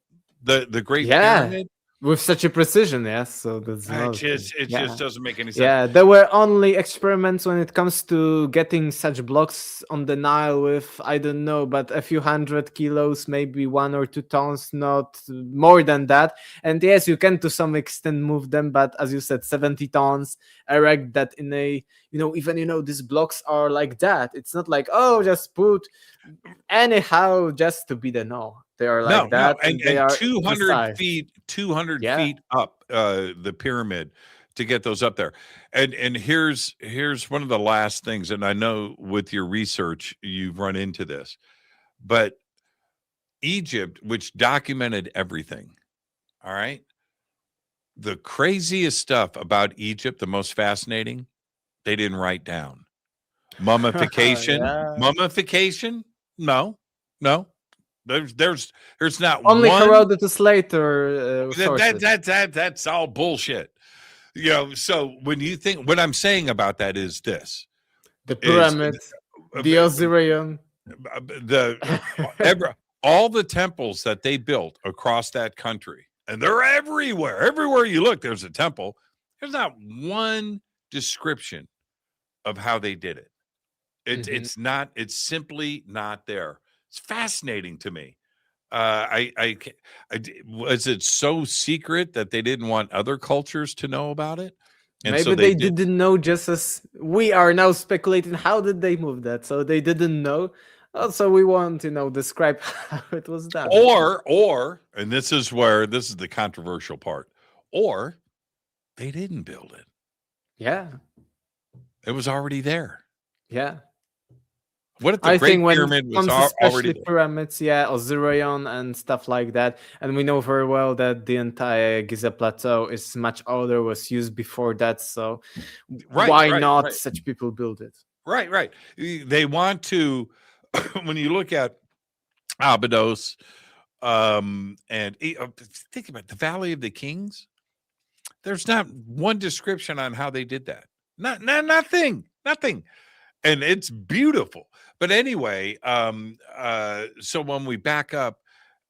the Great Pyramid? With such a precision, yes. So that's it just doesn't make any sense. Yeah, there were only experiments when it comes to getting such blocks on the Nile with, I don't know, but a few 100 kilos, maybe 1 or 2 tons, not more than that. And yes, you can to some extent move them, but as you said, 70 tons, erect that in a, even, these blocks are like that. It's not just put anyhow just to be the They are that. And they are 200 precise. feet, 200 feet up the pyramid to get those up there. And here's one of the last things, and I know with your research you've run into this, but Egypt, which documented everything, all right, the craziest stuff about Egypt, the most fascinating, they didn't write down. Mummification. No. There's not only one. Herodotus later. That's all bullshit. So what I'm saying about that is this: the pyramid, the Osirian, all the temples that they built across that country, and they're everywhere. Everywhere you look, there's a temple. There's not one description of how they did it. It's simply not there. It's fascinating to me. Was it so secret that they didn't want other cultures to know about it? And maybe so they didn't know, just as we are now speculating. How did they move that? So they didn't know. Also, we won't, describe how it was done. Or, and this is the controversial part. Or they didn't build it. Yeah. It was already there. Yeah. What if the I Great think when Pyramid it was comes already especially there? pyramids, yeah, Osirion and stuff like that, and we know very well that the entire Giza Plateau is much older, was used before that, so Right, why right, not right, such people build it? right. They want to, when you look at Abydos, and think about the Valley of the Kings. There's not one description on how they did that. Nothing. And it's beautiful. But anyway, so when we back up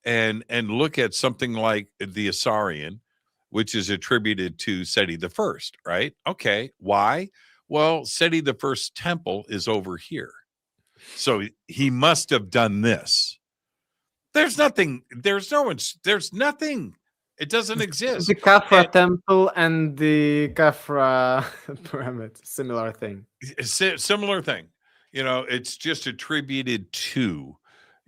and look at something like the Assyrian, which is attributed to Seti the First, right? Okay, why? Well, Seti the First temple is over here, so he must have done this. There's nothing. There's nothing. It doesn't exist. The Khafra And temple and the Khafra pyramid, similar thing. similar thing. It's just attributed to.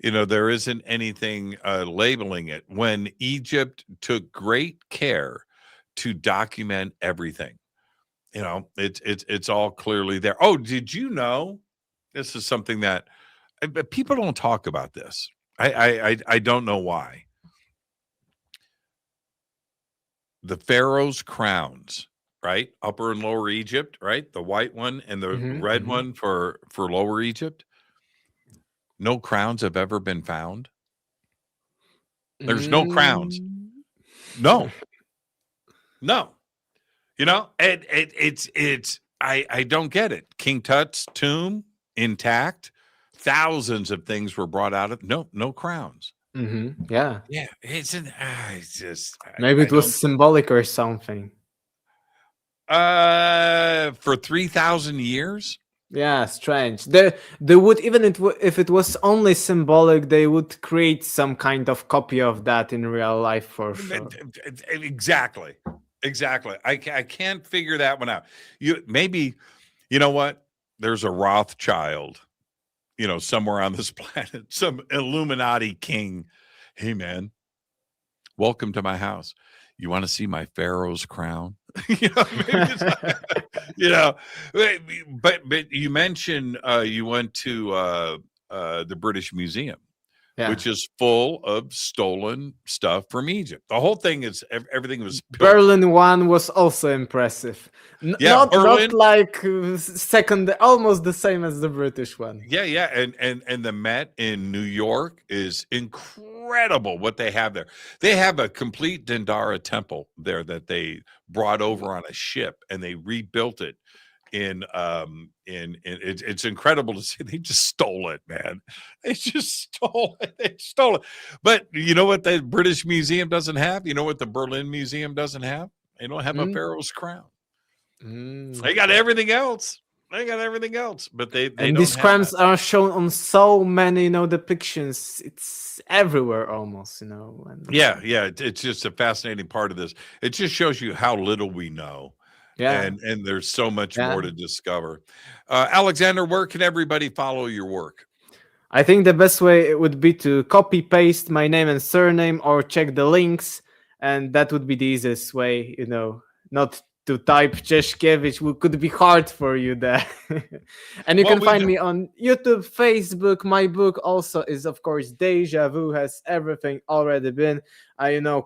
There isn't anything labeling it. When Egypt took great care to document everything, it's all clearly there. Oh, did you know? This is something that people don't talk about. This. I don't know why. The pharaoh's crowns, right? Upper and Lower Egypt, right? The white one and the red one for Lower Egypt. No crowns have ever been found. There's no crowns. No. It's I don't get it. King Tut's tomb intact. Thousands of things were brought out of no crowns. Yeah. It's just Maybe it was symbolic or something. For 3,000 years. Yeah, strange. They would, even if it was only symbolic, they would create some kind of copy of that in real life for sure. Exactly. I can't figure that one out. You know what? There's a Rothschild, somewhere on this planet, some Illuminati king. Hey man, welcome to my house. You want to see my pharaoh's crown? But you mentioned you went to the British Museum, which is full of stolen stuff from Egypt. The whole thing is everything was pilfered. Berlin one was also impressive. Not like second, almost the same as the British one. Yeah, and the Met in New York is incredible what they have there. They have a complete Dendara temple there that they brought over on a ship, and they rebuilt it in it's incredible to see. They just stole it, man. They just stole it. But you know what the British Museum doesn't have? You know what the Berlin Museum doesn't have? They don't have a pharaoh's crown. They got everything else. But they and don't these have crowns that. are shown on so many depictions. It's everywhere almost, and Yeah, it's just a fascinating part of this. It just shows you how little we know. Yeah, and there's so much more to discover. Alexander, where can everybody follow your work? I think the best way it would be to copy paste my name and surname or check the links, and that would be the easiest way, not to type Czeszkiewicz could be hard for you there. And you can find me on YouTube, Facebook. My book also is, of course, Deja Vu, has everything already been,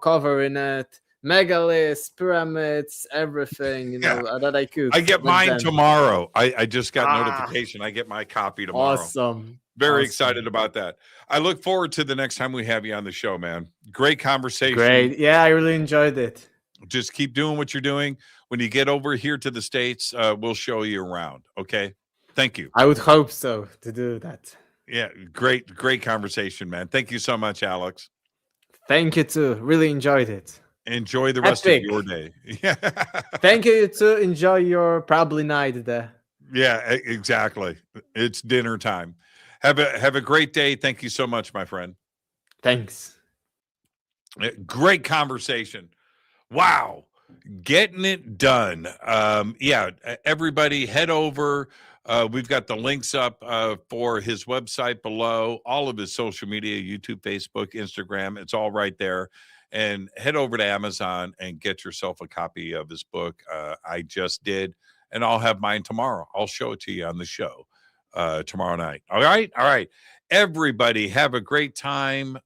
covering it. Megaliths, pyramids, everything, that I could. I get mine tomorrow. I just got notification. I get my copy tomorrow. Awesome. Very excited about that. I look forward to the next time we have you on the show, man. Great conversation. Great. Yeah, I really enjoyed it. Just keep doing what you're doing. When you get over here to the States, we'll show you around. Okay. Thank you. I would hope so to do that. Yeah. Great conversation, man. Thank you so much, Alex. Thank you too. Really enjoyed it. Enjoy the rest of your day. Yeah. Thank you too. Enjoy your probably night there. Yeah, exactly. It's dinner time. Have a great day. Thank you so much, my friend. Thanks. Great conversation. Wow. Getting it done. Everybody head over. We've got the links up for his website below, all of his social media, YouTube, Facebook, Instagram. It's all right there. And head over to Amazon and get yourself a copy of his book. I just did, and I'll have mine tomorrow. I'll show it to you on the show. tomorrow night. All right. Everybody have a great time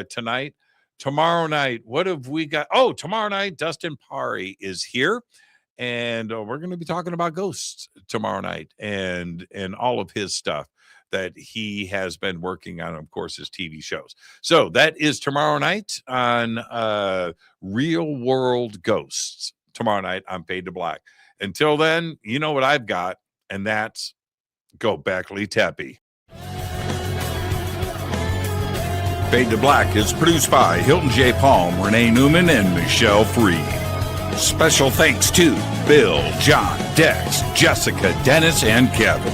tonight. Tomorrow night, what have we got? Oh, tomorrow night, Dustin Pari is here. And we're going to be talking about ghosts tomorrow night and all of his stuff that he has been working on, of course, his TV shows. So that is tomorrow night on Real World Ghosts. Tomorrow night on Fade to Black. Until then, you know what I've got, and that's Go Beckley Teppy. Fade to Black is produced by Hilton J. Palm, Renee Newman, and Michelle Freed. Special thanks to Bill, John, Dex, Jessica, Dennis, and Kevin.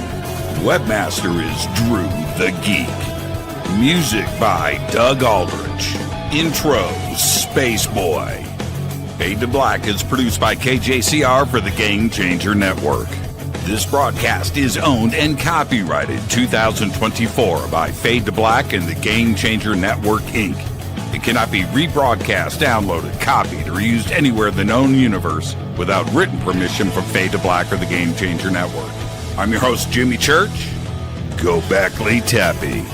Webmaster is Drew the Geek. Music by Doug Aldrich. Intro, Space Boy. Fade to Black is produced by KJCR for the Game Changer Network. This broadcast is owned and copyrighted 2024 by Fade to Black and the Game Changer Network, Inc. It cannot be rebroadcast, downloaded, copied, or used anywhere in the known universe without written permission from Fade to Black or the Game Changer Network. I'm your host, Jimmy Church. Go Beckley Teppy.